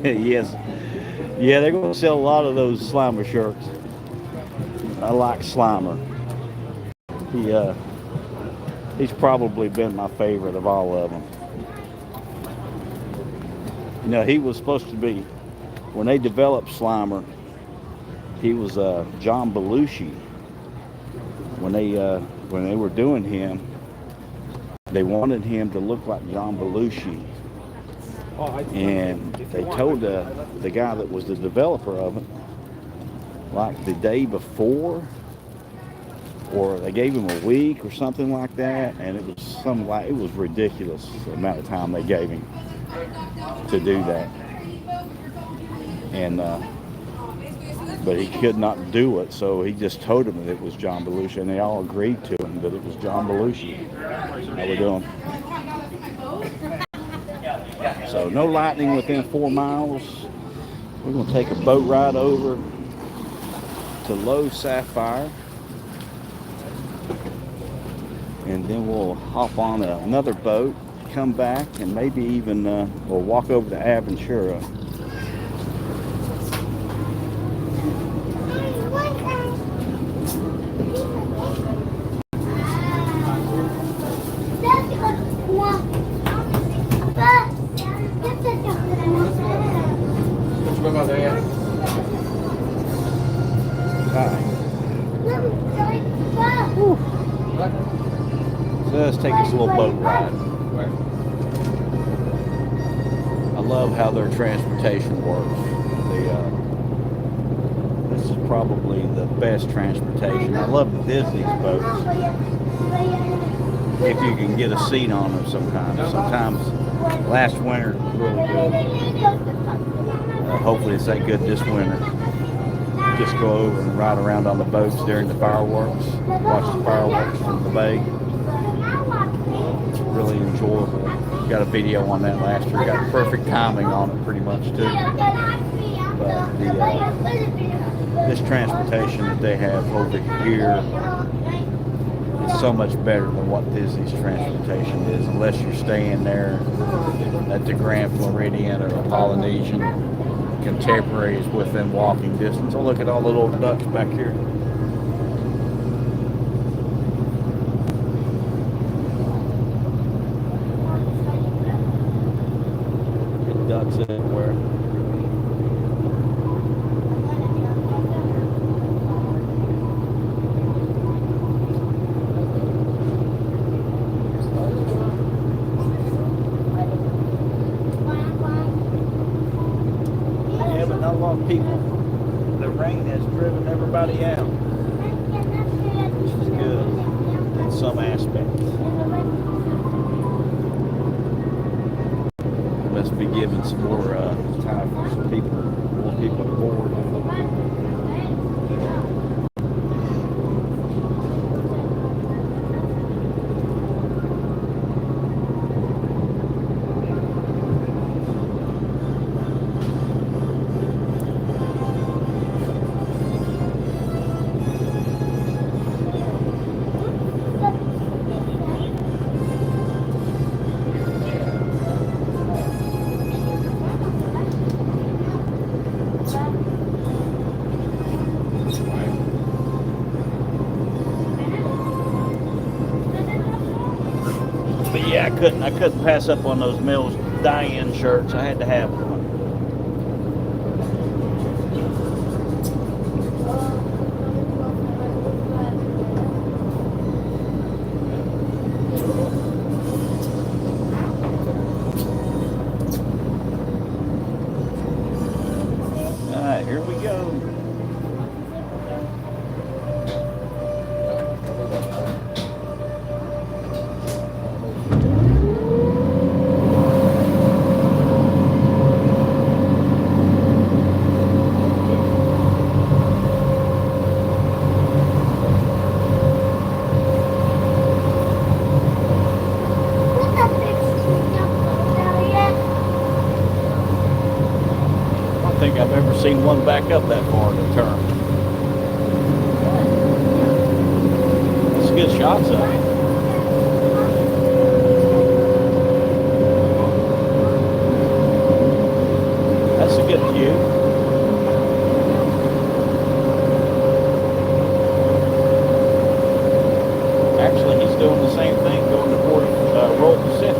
Yes, yeah, they're going to sell a lot of those Slimer shirts. I like Slimer. He's probably been my favorite of all of them. You know, he was supposed to be, when they developed Slimer, he was John Belushi. When they were doing him, they wanted him to look like John Belushi. And they told the guy that was the developer of it, like the day before, or they gave him a week or something like that, and it was it was ridiculous the amount of time they gave him to do that. And but he could not do it, so he just told them that it was John Belushi, and they all agreed to him that it was John Belushi. How we doing? So no lightning within 4 miles. We're going to take a boat ride over to Loews Sapphire, and then we'll hop on another boat, come back, and maybe even we'll walk over to Aventura. So let's take this little boat ride. I love how their transportation works. This is probably the best transportation. I love Disney's boats. If you can get a seat on them sometimes. Sometimes, last winter was really good. Hopefully it's that good this winter. Just go over and ride around on the boats during the fireworks. Watch the fireworks from the bay. really enjoyable. Got a video on that last year. Got perfect timing on it, pretty much too. But this transportation that they have over here is so much better than what Disney's transportation is, unless you're staying there at the Grand Floridian or the Polynesian. Contemporaries within walking distance. Oh, look at all the little ducks back here. Ducks everywhere. Yeah, but not a lot of people. The rain has driven everybody out, which is good in some aspects. Must be giving some more time for some people, more people to board. But yeah, I couldn't pass up on those Mills Diane shirts. I had to have one. All right, here we go. I don't think I've ever seen one back up that far in a turn. That's good shots of it. That's a good view. Actually, he's doing the same thing going to Royal Pacific.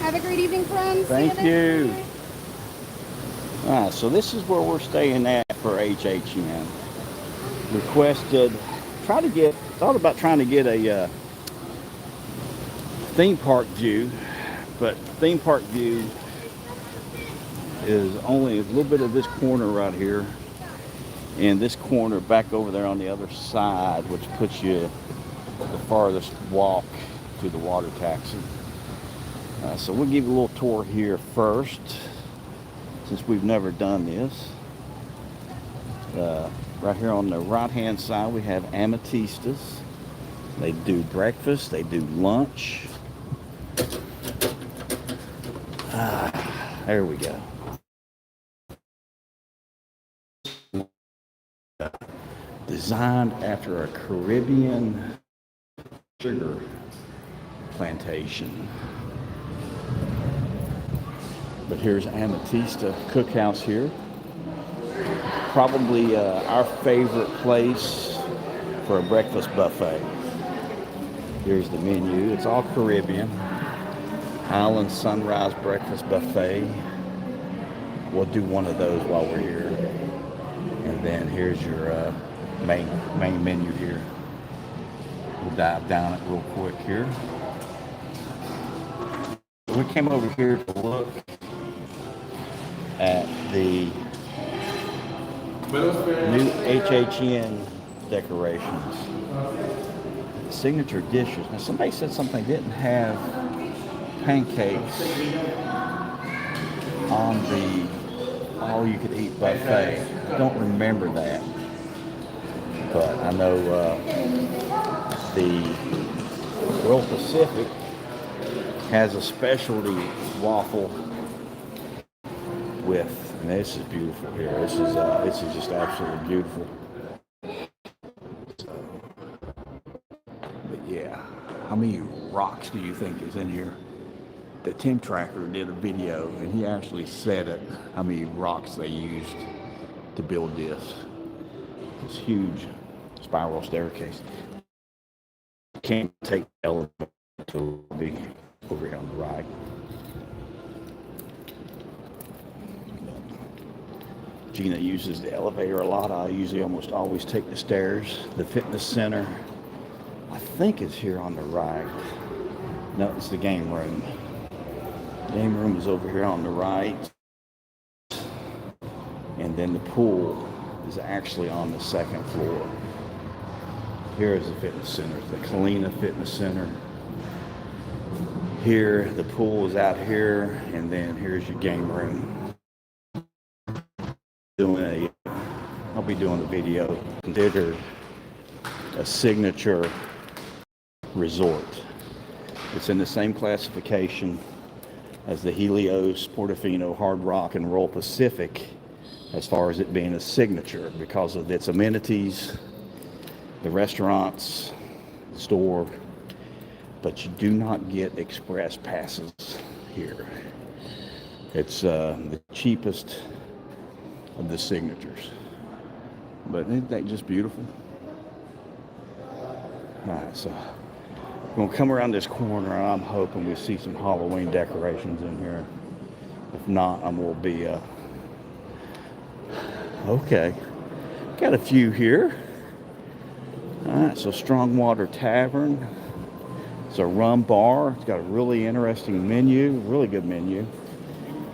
Have a great evening, friends. Thank you. So this is where we're staying at for HHN. Requested, thought about trying to get a theme park view, but theme park view is only a little bit of this corner right here, and this corner back over there on the other side, which puts you the farthest walk to the water taxi. So we'll give you a little tour here first, since we've never done this. Right here on the right hand side we have Amatistas. They do breakfast, they do lunch. There we go. Designed after a Caribbean sugar plantation. But here's Amatista Cookhouse here. Probably our favorite place for a breakfast buffet. Here's the menu. It's all Caribbean. Island Sunrise Breakfast Buffet. We'll do one of those while we're here. And then here's your main menu here. We'll dive down it real quick here. We came over here to look at the new HHN decorations. Signature dishes. Now somebody said something didn't have pancakes on the all-you-could-eat buffet. I don't remember that, but I know the Royal Pacific has a specialty waffle with, and this is beautiful here. This is just absolutely beautiful. But yeah, how many rocks do you think is in here? The Tim Tracker did a video, and he actually said it, how many rocks they used to build this huge spiral staircase. You can't take the elevator to be over here on the right. Gina uses the elevator a lot. I usually almost always take the stairs. The fitness center, I think, is here on the right. No, it's the game room. Game room is over here on the right. And then the pool is actually on the second floor. Here is the fitness center, the Kalina Fitness Center. Here, the pool is out here, and then here's your game room. I'll be doing a video considered a signature resort. It's in the same classification as the Helios, Portofino, Hard Rock, and Royal Pacific as far as it being a signature because of its amenities, the restaurants, the store, but you do not get express passes here. It's the cheapest of the signatures. But isn't that just beautiful? Alright, so we're going to come around this corner, and I'm hoping we see some Halloween decorations in here. If not, I'm going to be okay. Got a few here. Alright, so Strongwater Tavern. It's a rum bar. It's got a really interesting menu, really good menu.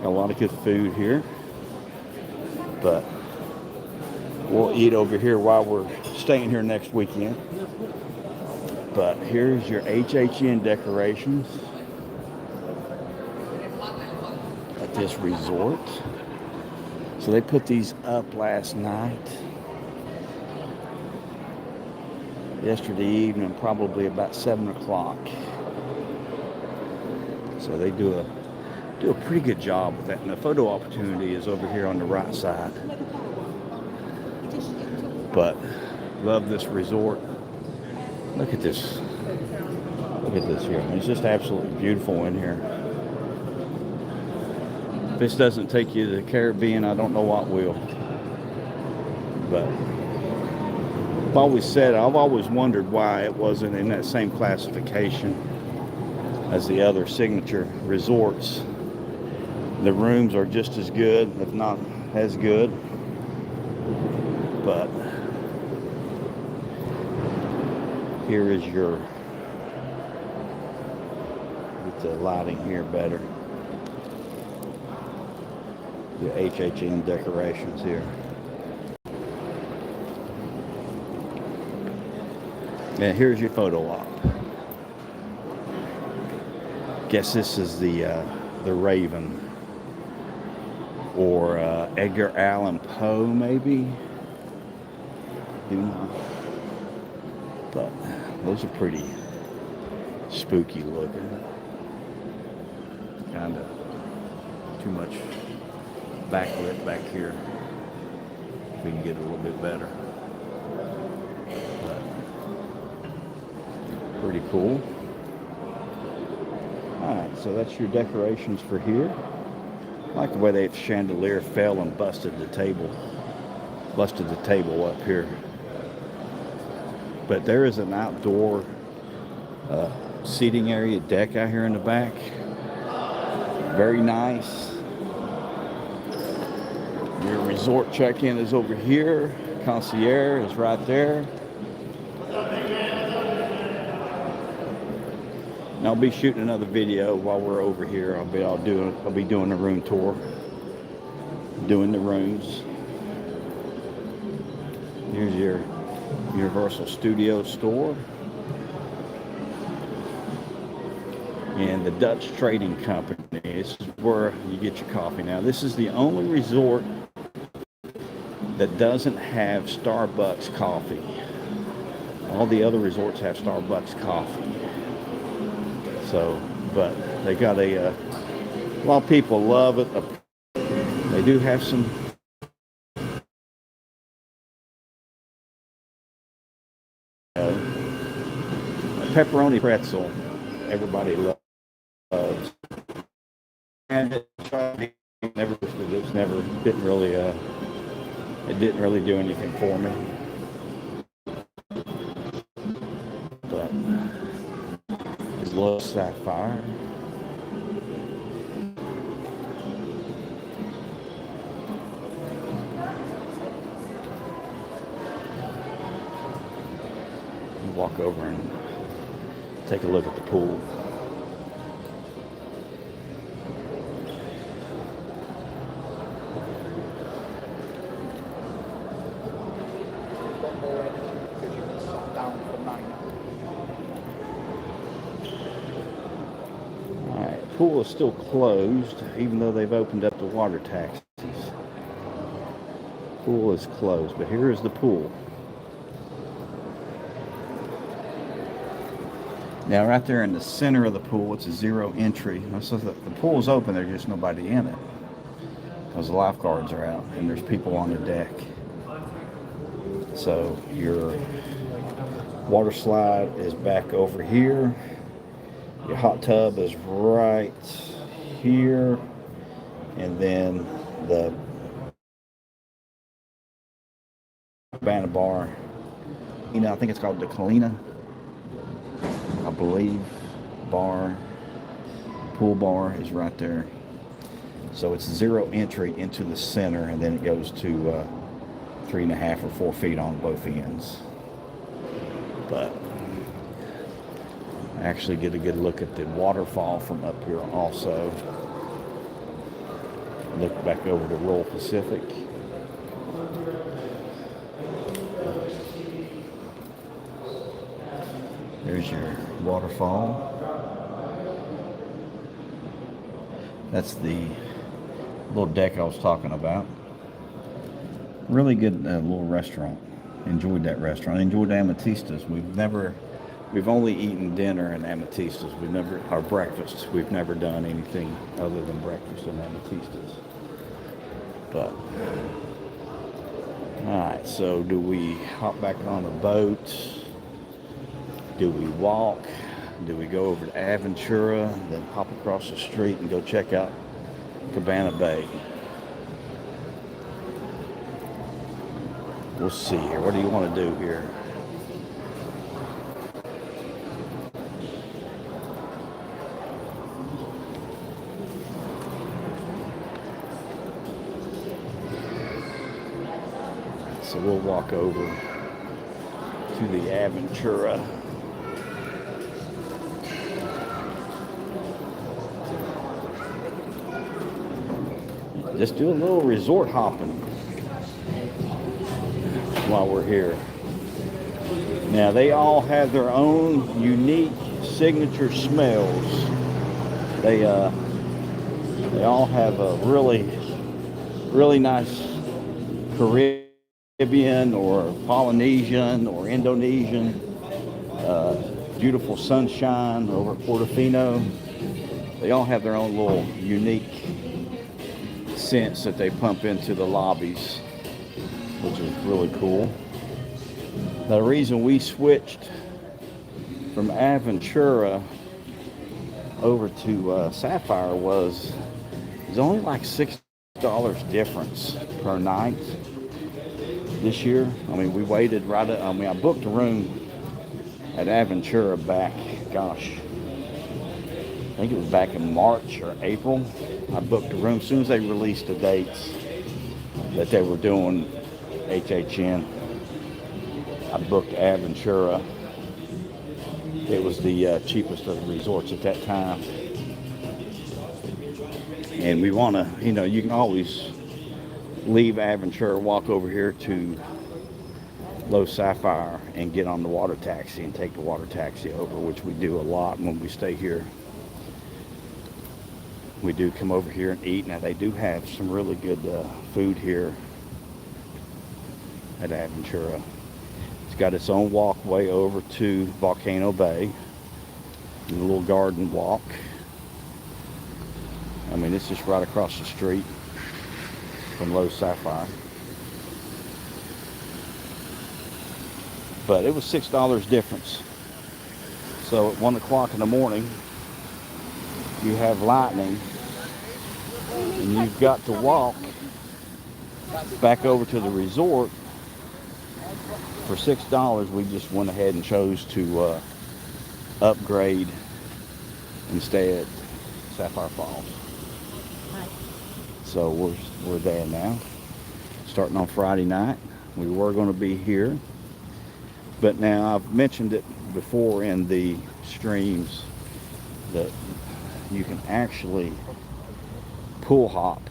Got a lot of good food here. But we'll eat over here while we're staying here next weekend. But here's your HHN decorations at this resort. So they put these up last night. Yesterday evening, probably about 7 o'clock. So they do a pretty good job with that. And the photo opportunity is over here on the right side. But love this resort. Look at this. Look at this here. I mean, it's just absolutely beautiful in here. If this doesn't take you to the Caribbean, I don't know what will. But I've always wondered why it wasn't in that same classification as the other signature resorts. The rooms are just as good, if not as good. But here is your, get the lighting here better. The HHN decorations here. And here's your photo op. Guess this is the Raven, or Edgar Allan Poe, maybe. Who knows? But those are pretty spooky looking. Kind of too much backlit back here. If we can get a little bit better. But pretty cool. Alright, so that's your decorations for here. I like the way the chandelier fell and busted the table up here. But there is an outdoor seating area deck out here in the back. Very nice. Your resort check-in is over here. Concierge is right there. And I'll be shooting another video while we're over here. I'll be doing a room tour, doing the rooms. Here's your Universal Studios store. And the Dutch Trading Company. This is where you get your coffee. Now, this is the only resort that doesn't have Starbucks coffee. All the other resorts have Starbucks coffee. So, but they got a lot of people love it. They do have some pepperoni pretzel. Everybody loves. And it didn't really do anything for me. But it's Love Sapphire. Walk over and take a look at the pool. Alright, pool is still closed, even though they've opened up the water taxis. Pool is closed, but here is the pool. Now, right there in the center of the pool, it's a zero entry. So the pool is open, there's just nobody in it because the lifeguards are out and there's people on the deck. So your water slide is back over here. Your hot tub is right here, and then the Cabana bar. You know, I think it's called the Kalina. I believe bar, pool bar is right there. So it's zero entry into the center, and then it goes to 3.5 or 4 feet on both ends. But I actually get a good look at the waterfall from up here also. Look back over to Royal Pacific. There's your waterfall. That's the little deck I was talking about. Really good little restaurant. Enjoyed that restaurant. Enjoyed Amatistas. We've only eaten dinner in Amatistas. Our breakfast. We've never done anything other than breakfast in Amatistas. But all right. So do we hop back on the boat? Do we walk? Do we go over to Aventura, then hop across the street and go check out Cabana Bay? We'll see here. What do you want to do here? So we'll walk over to the Aventura. Just do a little resort hopping while we're here. Now they all have their own unique signature smells. They all have a really nice Caribbean or Polynesian or Indonesian, beautiful sunshine over at Portofino. They all have their own little unique scents that they pump into the lobbies, which is really cool. The reason we switched from Aventura over to Sapphire was it's only like $6 difference per night this year. I mean, we waited I booked a room at Aventura back, gosh, I think it was back in March or April. I booked a room as soon as they released the dates that they were doing HHN. I booked Aventura. It was the cheapest of the resorts at that time. And we want to, you can always leave Aventura, walk over here to Low Sapphire and get on the water taxi and take the water taxi over, which we do a lot when we stay here. We do come over here and eat. Now they do have some really good food here at Aventura. It's got its own walkway over to Volcano Bay, a little garden walk. I mean, it's just right across the street from Low Sapphire. But it was $6 difference. So at 1 o'clock in the morning, you have lightning, and you've got to walk back over to the resort for $6. We just went ahead and chose to upgrade and stay at Sapphire Falls. So we're there now, starting on Friday night. We were going to be here, but now I've mentioned it before in the streams that you can actually pool hop.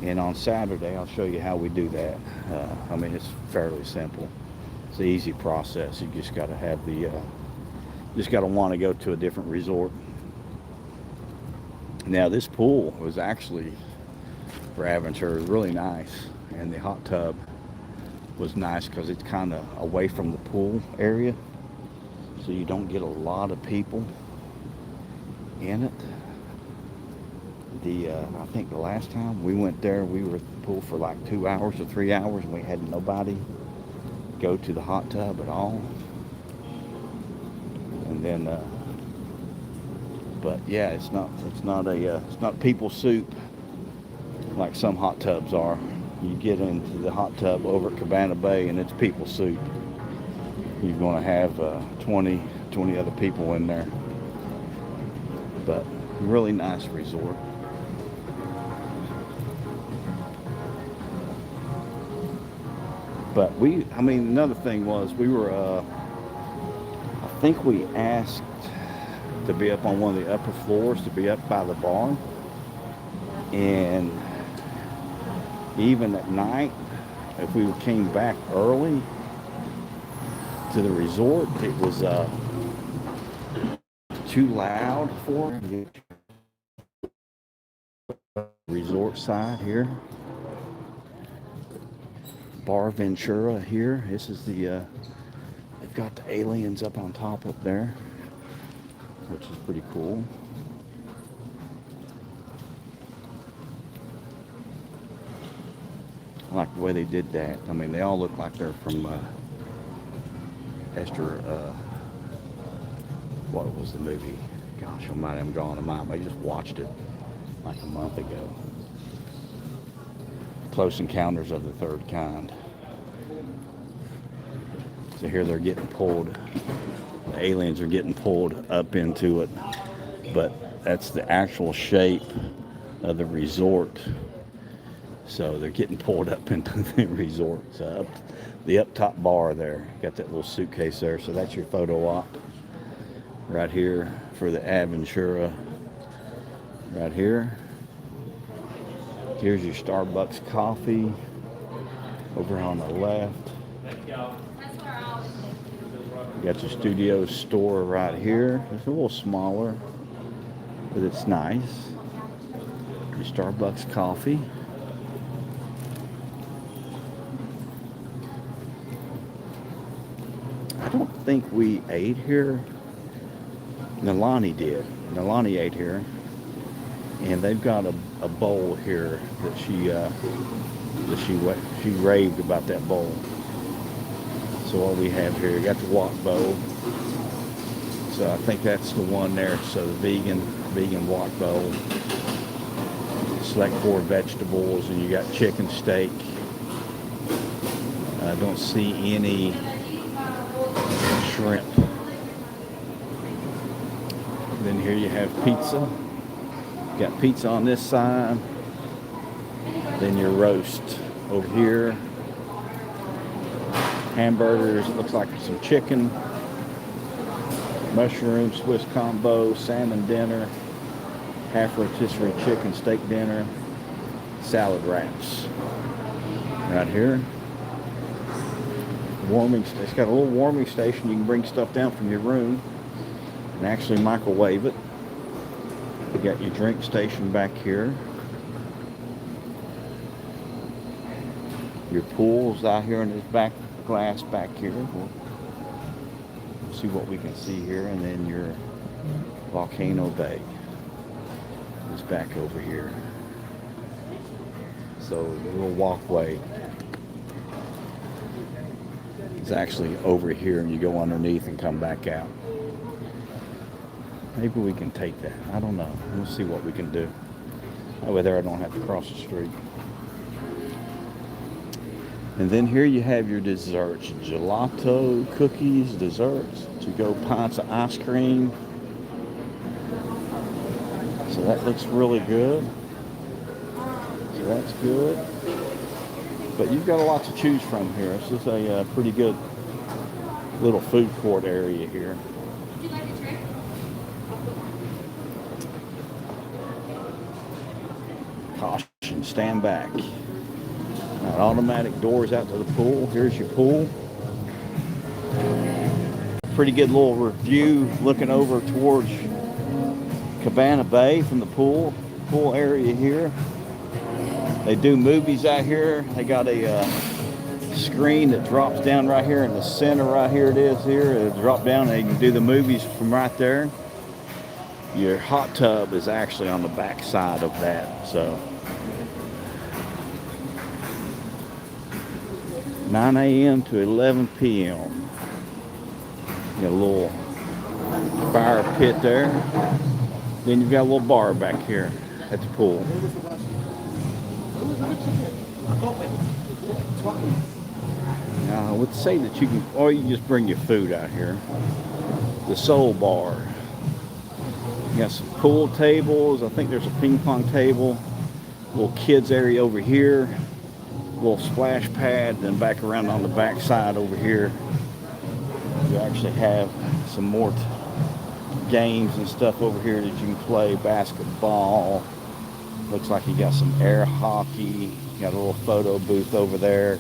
And on Saturday, I'll show you how we do that. I mean, it's fairly simple. It's an easy process. You just got to have want to go to a different resort. Now, this pool was actually, for Aventura, really nice. And the hot tub was nice because it's kind of away from the pool area. So you don't get a lot of people in it. I think the last time we went there, we were at the pool for like 2 hours or 3 hours, and we had nobody go to the hot tub at all. And then, but yeah, it's not people soup like some hot tubs are. You get into the hot tub over at Cabana Bay, and it's people soup. You're going to have 20 other people in there. But really nice resort. But another thing was we were, I think we asked to be up on one of the upper floors, to be up by the bar. And even at night, if we came back early to the resort, it was too loud for the resort side here. Bar Ventura here. This is they've got the aliens up on top up there, which is pretty cool. I like the way they did that. I mean, they all look like they're from Esther, what was the movie? Gosh, I might have gone to mind. I just watched it like a month ago. Close Encounters of the Third Kind. So here they're getting pulled. The aliens are getting pulled up into it. But that's the actual shape of the resort So they're getting pulled up into the resort. So the up top bar there, got that little suitcase there. So that's your photo op right here for the Aventura. Right here. Here's your Starbucks coffee over on the left. You got your studio store right here. It's a little smaller, but it's nice. Your Starbucks coffee. I don't think we ate here. Nalani did. Nalani ate here. And they've got a bowl here that she raved about that bowl. So what we have here, we got the wok bowl. So I think that's the one there. So the vegan wok bowl. Select 4 vegetables, and you got chicken steak. I don't see any shrimp. Then here you have pizza. Got pizza on this side. Then your roast over here. Hamburgers, looks like some chicken. Mushroom Swiss combo, salmon dinner, half rotisserie chicken steak dinner, salad wraps. Right here. It's got a little warming station. You can bring stuff down from your room and actually microwave it. You got your drink station back here. Your pool's out here in this back glass back here. We'll see what we can see here. And then your Volcano Bay is back over here. So the little walkway is actually over here, and you go underneath and come back out. Maybe we can take that. I don't know. We'll see what we can do. Over there I don't have to cross the street. And then here you have your desserts. Gelato, cookies, desserts. To-go pints of ice cream. So that looks really good. So that's good. But you've got a lot to choose from here. This is a pretty good little food court area here. Would you like a drink? Caution, stand back. Got automatic doors out to the pool. Here's your pool. Pretty good little view looking over towards Cabana Bay from the pool area here. They do movies out here. They got a screen that drops down right here in the center. Right here it is here. It'll drop down and you can do the movies from right there. Your hot tub is actually on the back side of that. So 9 a.m. to 11 p.m. Got a little fire pit there. Then you've got a little bar back here at the pool. Now, I would say that you can, or you can just bring your food out here. The Soul Bar. You got some pool tables. I think there's a ping pong table. Little kids area over here. Little splash pad. Then back around on the back side over here, you actually have some more games and stuff over here that you can play. Basketball. Looks like you got some air hockey. Got a little photo booth over there.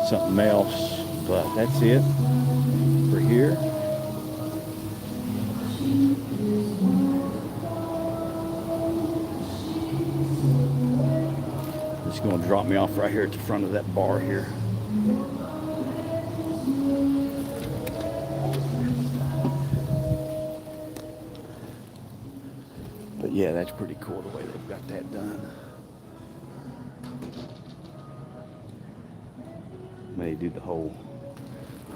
Something else, but that's it for here. Just going to drop me off right here at the front of that bar here. But yeah, that's pretty cool the way they've got that done. They do the whole,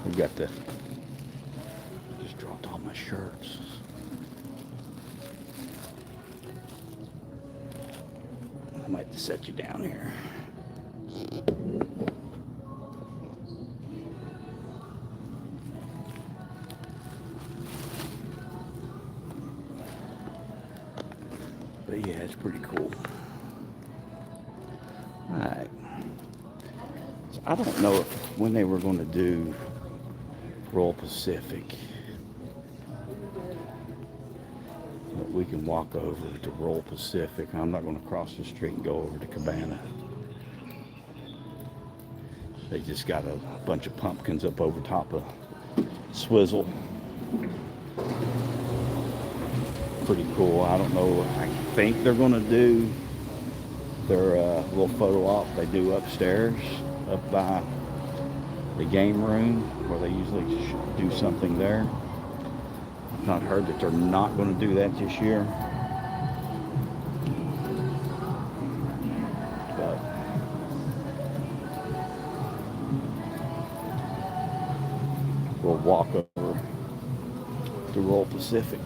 we've got the, just dropped all my shirts. I might have to set you down here. But yeah, it's pretty cool. I don't know when they were going to do Royal Pacific. But we can walk over to Royal Pacific. I'm not going to cross the street and go over to Cabana. They just got a bunch of pumpkins up over top of Swizzle. Pretty cool. I don't know. I think they're going to do their little photo op they do upstairs, up by the game room, where they usually do something there. I've not heard that they're not going to do that this year. But we'll walk over to Royal Pacific.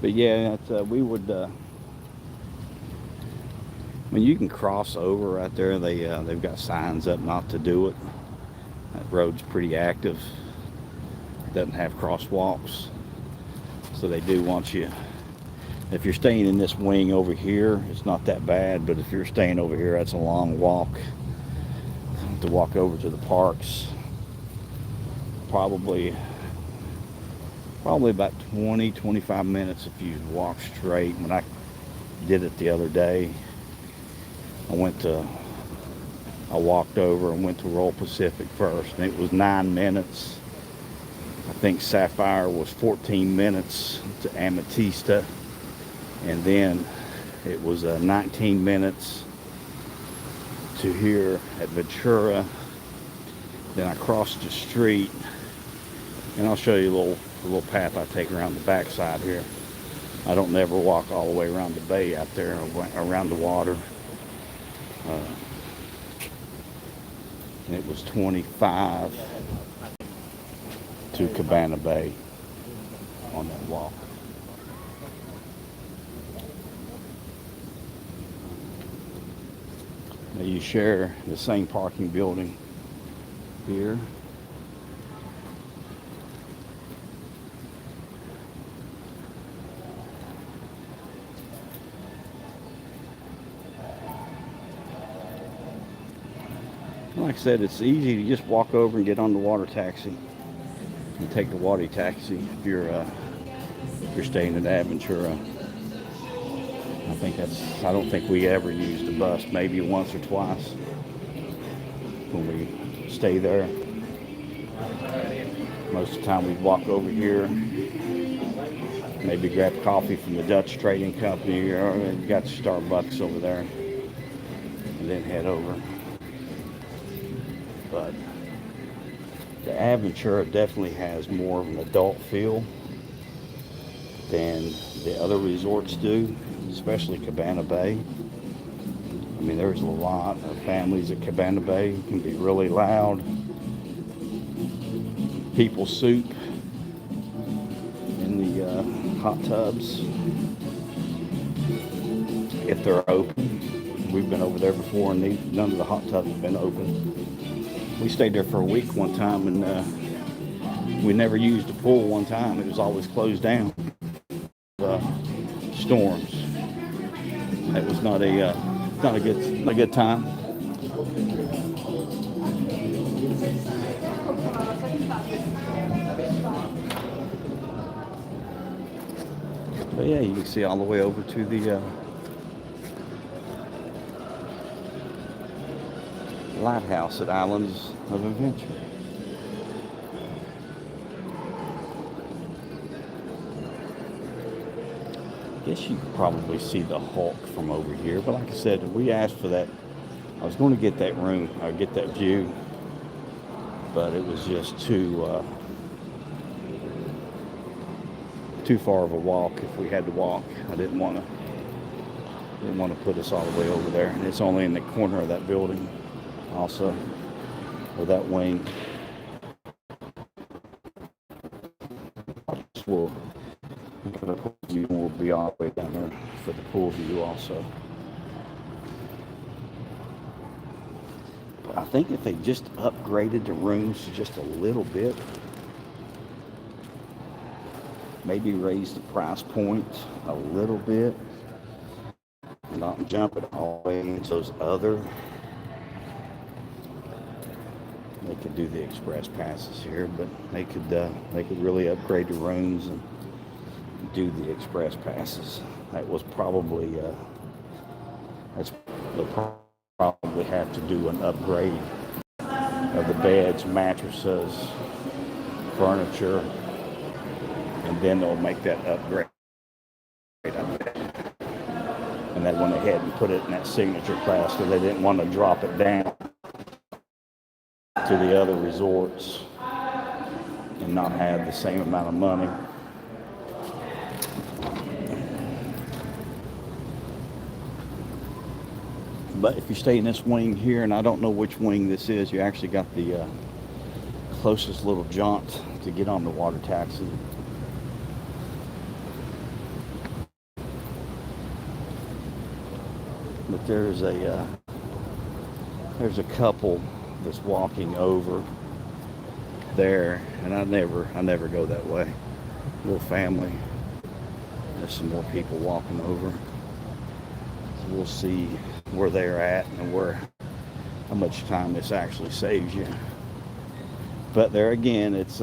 But yeah, we would. I mean, you can cross over right there. They've got signs up not to do it. That road's pretty active. Doesn't have crosswalks, so they do want you. If you're staying in this wing over here, it's not that bad. But if you're staying over here, that's a long walk to walk over to the parks. Probably about 20-25 minutes if you walk straight. When I did it the other day, I walked over and went to Royal Pacific first, and it was 9 minutes. I think Sapphire was 14 minutes to Ametista, and then it was 19 minutes to here at Ventura. Then I crossed the street, and I'll show you a little path I take around the backside here. I don't never walk all the way around the bay out there, around the water. And it was 25 to Cabana Bay on that walk. Now you share the same parking building here. Like I said, it's easy to just walk over and get on the water taxi and take the water taxi if you're staying in Aventura. I don't think we ever used the bus, maybe once or twice when we stay there. Most of the time we'd walk over here, maybe grab coffee from the Dutch Trading Company, or you got Starbucks over there, and then head over. But the Aventura definitely has more of an adult feel than the other resorts do, especially Cabana Bay. I mean, there's a lot of families at Cabana Bay. It can be really loud. People soup in the hot tubs if they're open. We've been over there before, and none of the hot tubs have been open. We stayed there for a week one time, and we never used the pool one time. It was always closed down. Storms. That was not a good time. But yeah, you can see all the way over to the lighthouse at Islands of Adventure. I guess you could probably see the Hulk from over here, but like I said, we asked for that. I was going to get that room, or get that view, but it was just too far of a walk if we had to walk. I didn't want to put us all the way over there, and it's only in the corner of that building also, or that wing. We'll be all the way down there. center for the pool view also. But I think if they just upgraded the rooms just a little bit, maybe raise the price point a little bit, not jump it all the way into those other. They could do the express passes here, but they could really upgrade the rooms and do the express passes. That was probably they'll probably have to do an upgrade of the beds, mattresses, furniture, and then they'll make that upgrade. And they went ahead and put it in that signature class because they didn't want to drop it down to the other resorts and not have the same amount of money. But if you stay in this wing here, and I don't know which wing this is, you actually got the closest little jaunt to get on the water taxi. But there's a couple that's walking over there, and I never go that way. Little family. There's some more people walking over. So we'll see where they're at and how much time this actually saves you. But there again, it's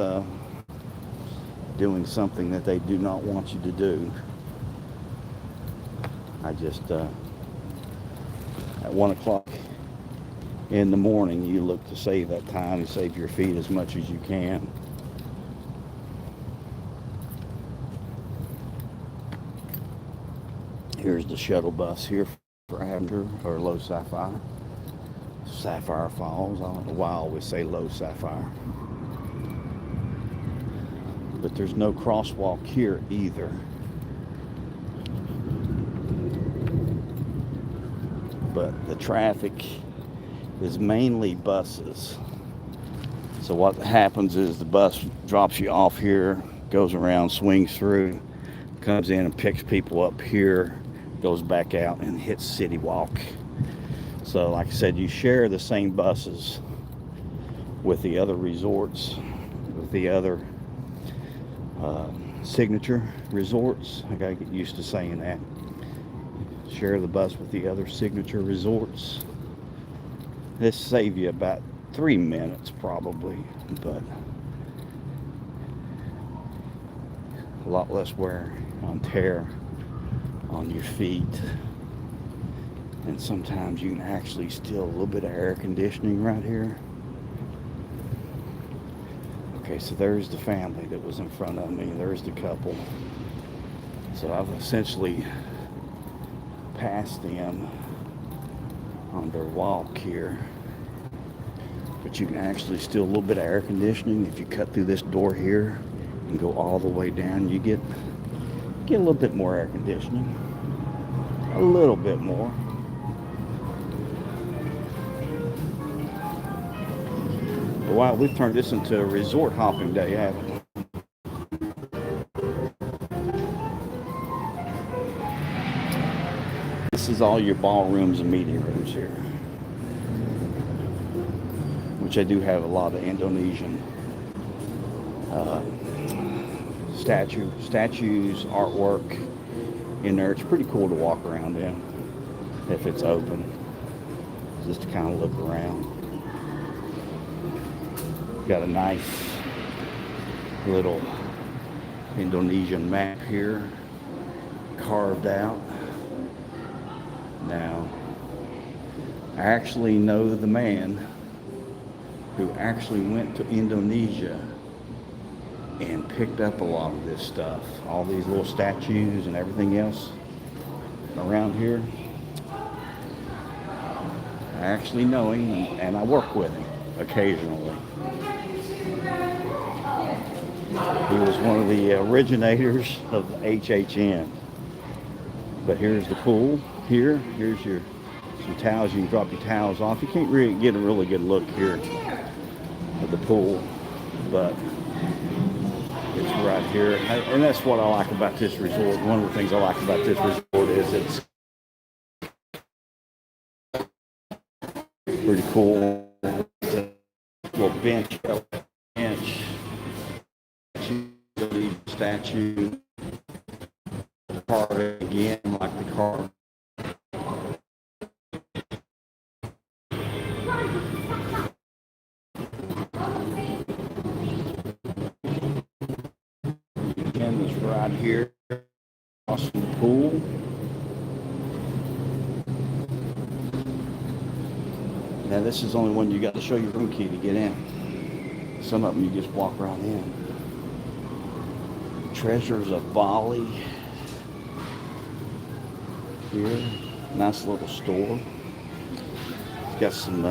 doing something that they do not want you to do. I just at 1 o'clock in the morning, you look to save that time and save your feet as much as you can. Here's the shuttle bus here for Abner or Low Sapphire. Sapphire Falls. I don't know why I always say Low Sapphire. But there's no crosswalk here either. But the traffic is mainly buses. So what happens is the bus drops you off here, goes around, swings through, comes in and picks people up here, goes back out and hits City Walk. So like I said, you share the same buses with the other resorts, with the other signature resorts. I gotta get used to saying that. Share the bus with the other signature resorts. This saves you about 3 minutes probably, but a lot less wear and tear on your feet. And sometimes you can actually steal a little bit of air conditioning right here. Okay, so there's the family that was in front of me. There's the couple. So I've essentially passed them on their walk here. But you can actually steal a little bit of air conditioning if you cut through this door here and go all the way down. You get a little bit more air conditioning. A little bit more. But wow, we've turned this into a resort hopping day, haven't we? This is all your ballrooms and meeting rooms here, which I do have a lot of Indonesian statues, artwork in there. It's pretty cool to walk around in if it's open, just to kind of look around. Got a nice little Indonesian map here carved out. Now, I actually know the man who actually went to Indonesia and picked up a lot of this stuff. All these little statues and everything else around here. I actually know him and I work with him occasionally. He was one of the originators of HHN. But here's the pool here. Here's some towels. You can drop your towels off. You can't really get a really good look here at the pool, but it's right here. And that's what I like about this resort. One of the things I like about this resort is it's pretty cool. Little bench, statue, part again like the car. Again, this right here, awesome pool. Now this is the only one you got to show your room key to get in. Some of them you just walk right in. Treasures of Bali. Here, nice little store. It's got some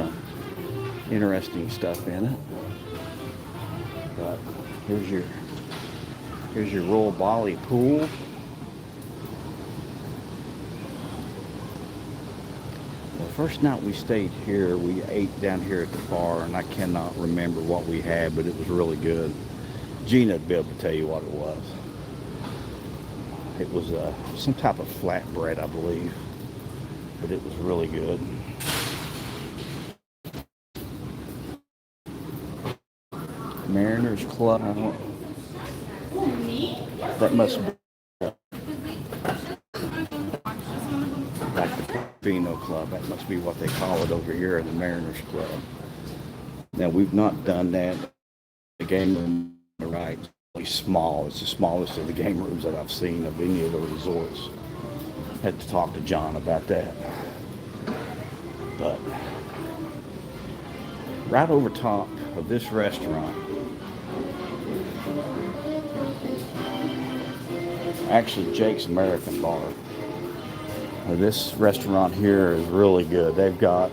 interesting stuff in it. But here's your Royal Bali pool. First night we stayed here, we ate down here at the bar, and I cannot remember what we had, but it was really good. Gina would be able to tell you what it was. It was some type of flatbread, I believe, but it was really good. Mariners Club. That must be like the Pino Club. That must be what they call it over here in the Mariners Club. Now, we've not done that. The game room, right, is really small. It's the smallest of the game rooms that I've seen of any of the resorts. Had to talk to John about that. But right over top of this restaurant, actually Jake's American Bar. This restaurant here is really good. They've got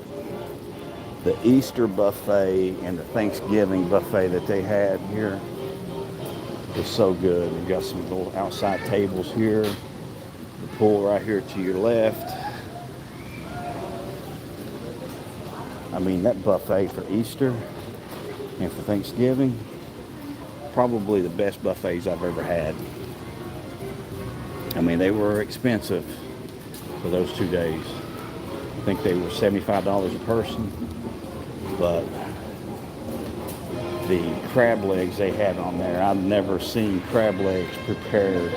the Easter buffet and the Thanksgiving buffet that they had here. It's so good. They've got some little outside tables here. The pool right here to your left. I mean, that buffet for Easter and for Thanksgiving, probably the best buffets I've ever had. I mean, they were expensive for those 2 days. I think they were $75 a person, but the crab legs they had on there, I've never seen crab legs prepared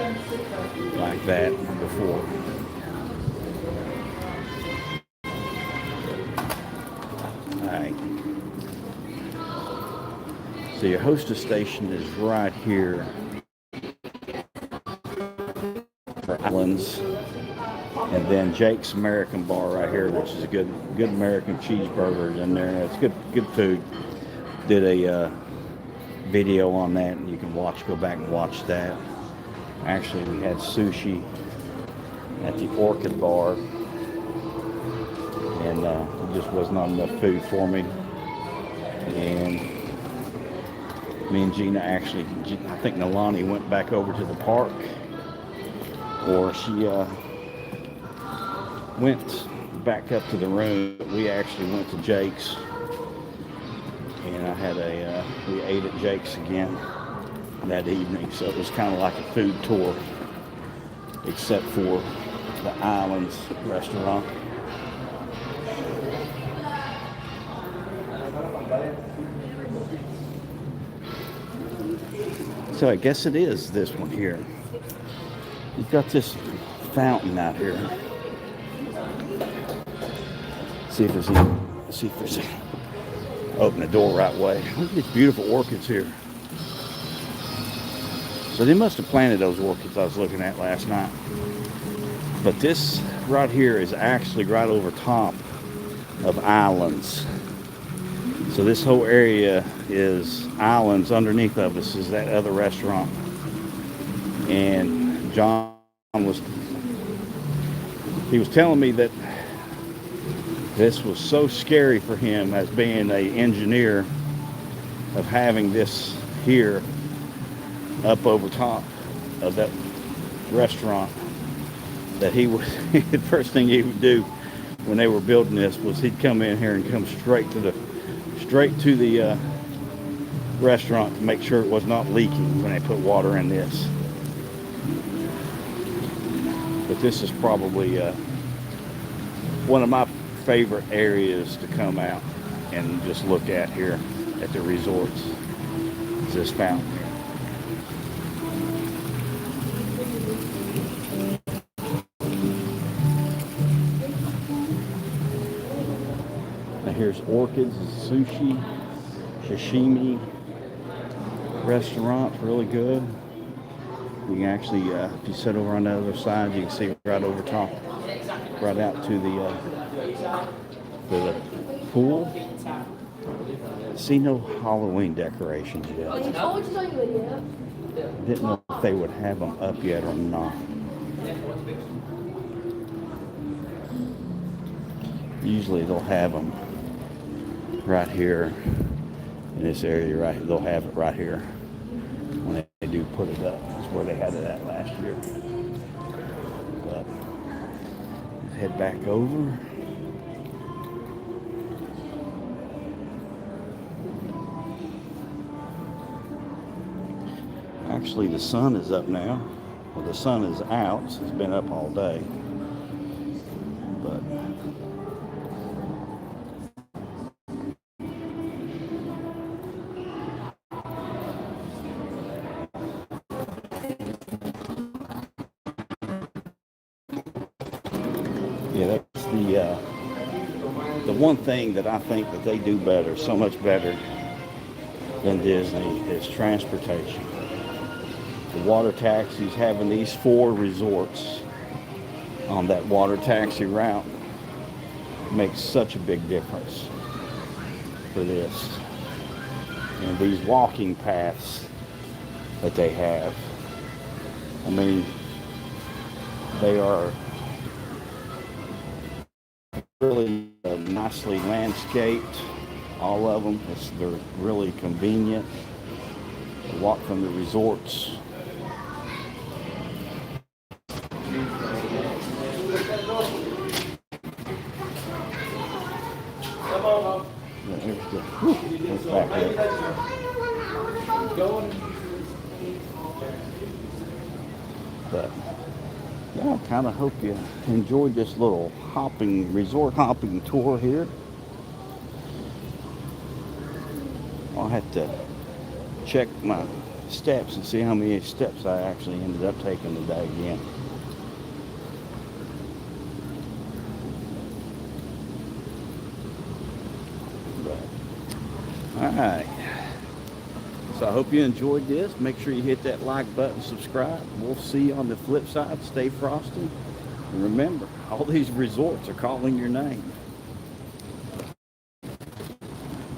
like that before. Alright. So your hostess station is right here for Islands. And then Jake's American Bar right here, which is a good American cheeseburgers in there. It's good food. Did a video on that, and you can go back and watch that. Actually, we had sushi at the Orchid Bar, and it just was not enough food for me. And me and Gina actually, I think Nalani went back over to the park, or she went back up to the room. We actually went to Jake's, and I had we ate at Jake's again that evening. So it was kind of like a food tour, except for the Islands restaurant. So I guess it is this one here. You've got this fountain out here. See if there's any. Open the door right way. Look at these beautiful orchids here. So they must have planted those orchids I was looking at last night. But this right here is actually right over top of Islands. So this whole area is Islands. Underneath of us is that other restaurant. And John was telling me that this was so scary for him as being an engineer of having this here up over top of that restaurant, that he would the first thing he would do when they were building this was he'd come in here and come straight to the restaurant to make sure it was not leaking when they put water in this. But this is probably one of my favorite areas to come out and just look at here at the resorts, is this fountain. Now here's Orchids, sushi, sashimi restaurant, really good. You can actually, if you sit over on the other side, you can see right over top, right out to the pool. See no Halloween decorations yet. Didn't know if they would have them up yet or not. Usually they'll have them right here in this area, right? They'll have it right here when they do put it up. That's where they had it at last year. But let's head back over. Actually, the sun is up now. Well, the sun is out. It's been up all day. But yeah, that's the one thing that I think that they do better, so much better than Disney, is transportation. The water taxis, having these 4 resorts on that water taxi route makes such a big difference for this. And these walking paths that they have, I mean, they are really nicely landscaped, all of them. They're really convenient to walk from the resorts. Back there. But yeah, I kind of hope you enjoyed this little resort hopping tour here. I'll have to check my steps and see how many steps I actually ended up taking today again. Alright, so I hope you enjoyed this. Make sure you hit that like button, subscribe. We'll see you on the flip side. Stay frosty. And remember, all these resorts are calling your name.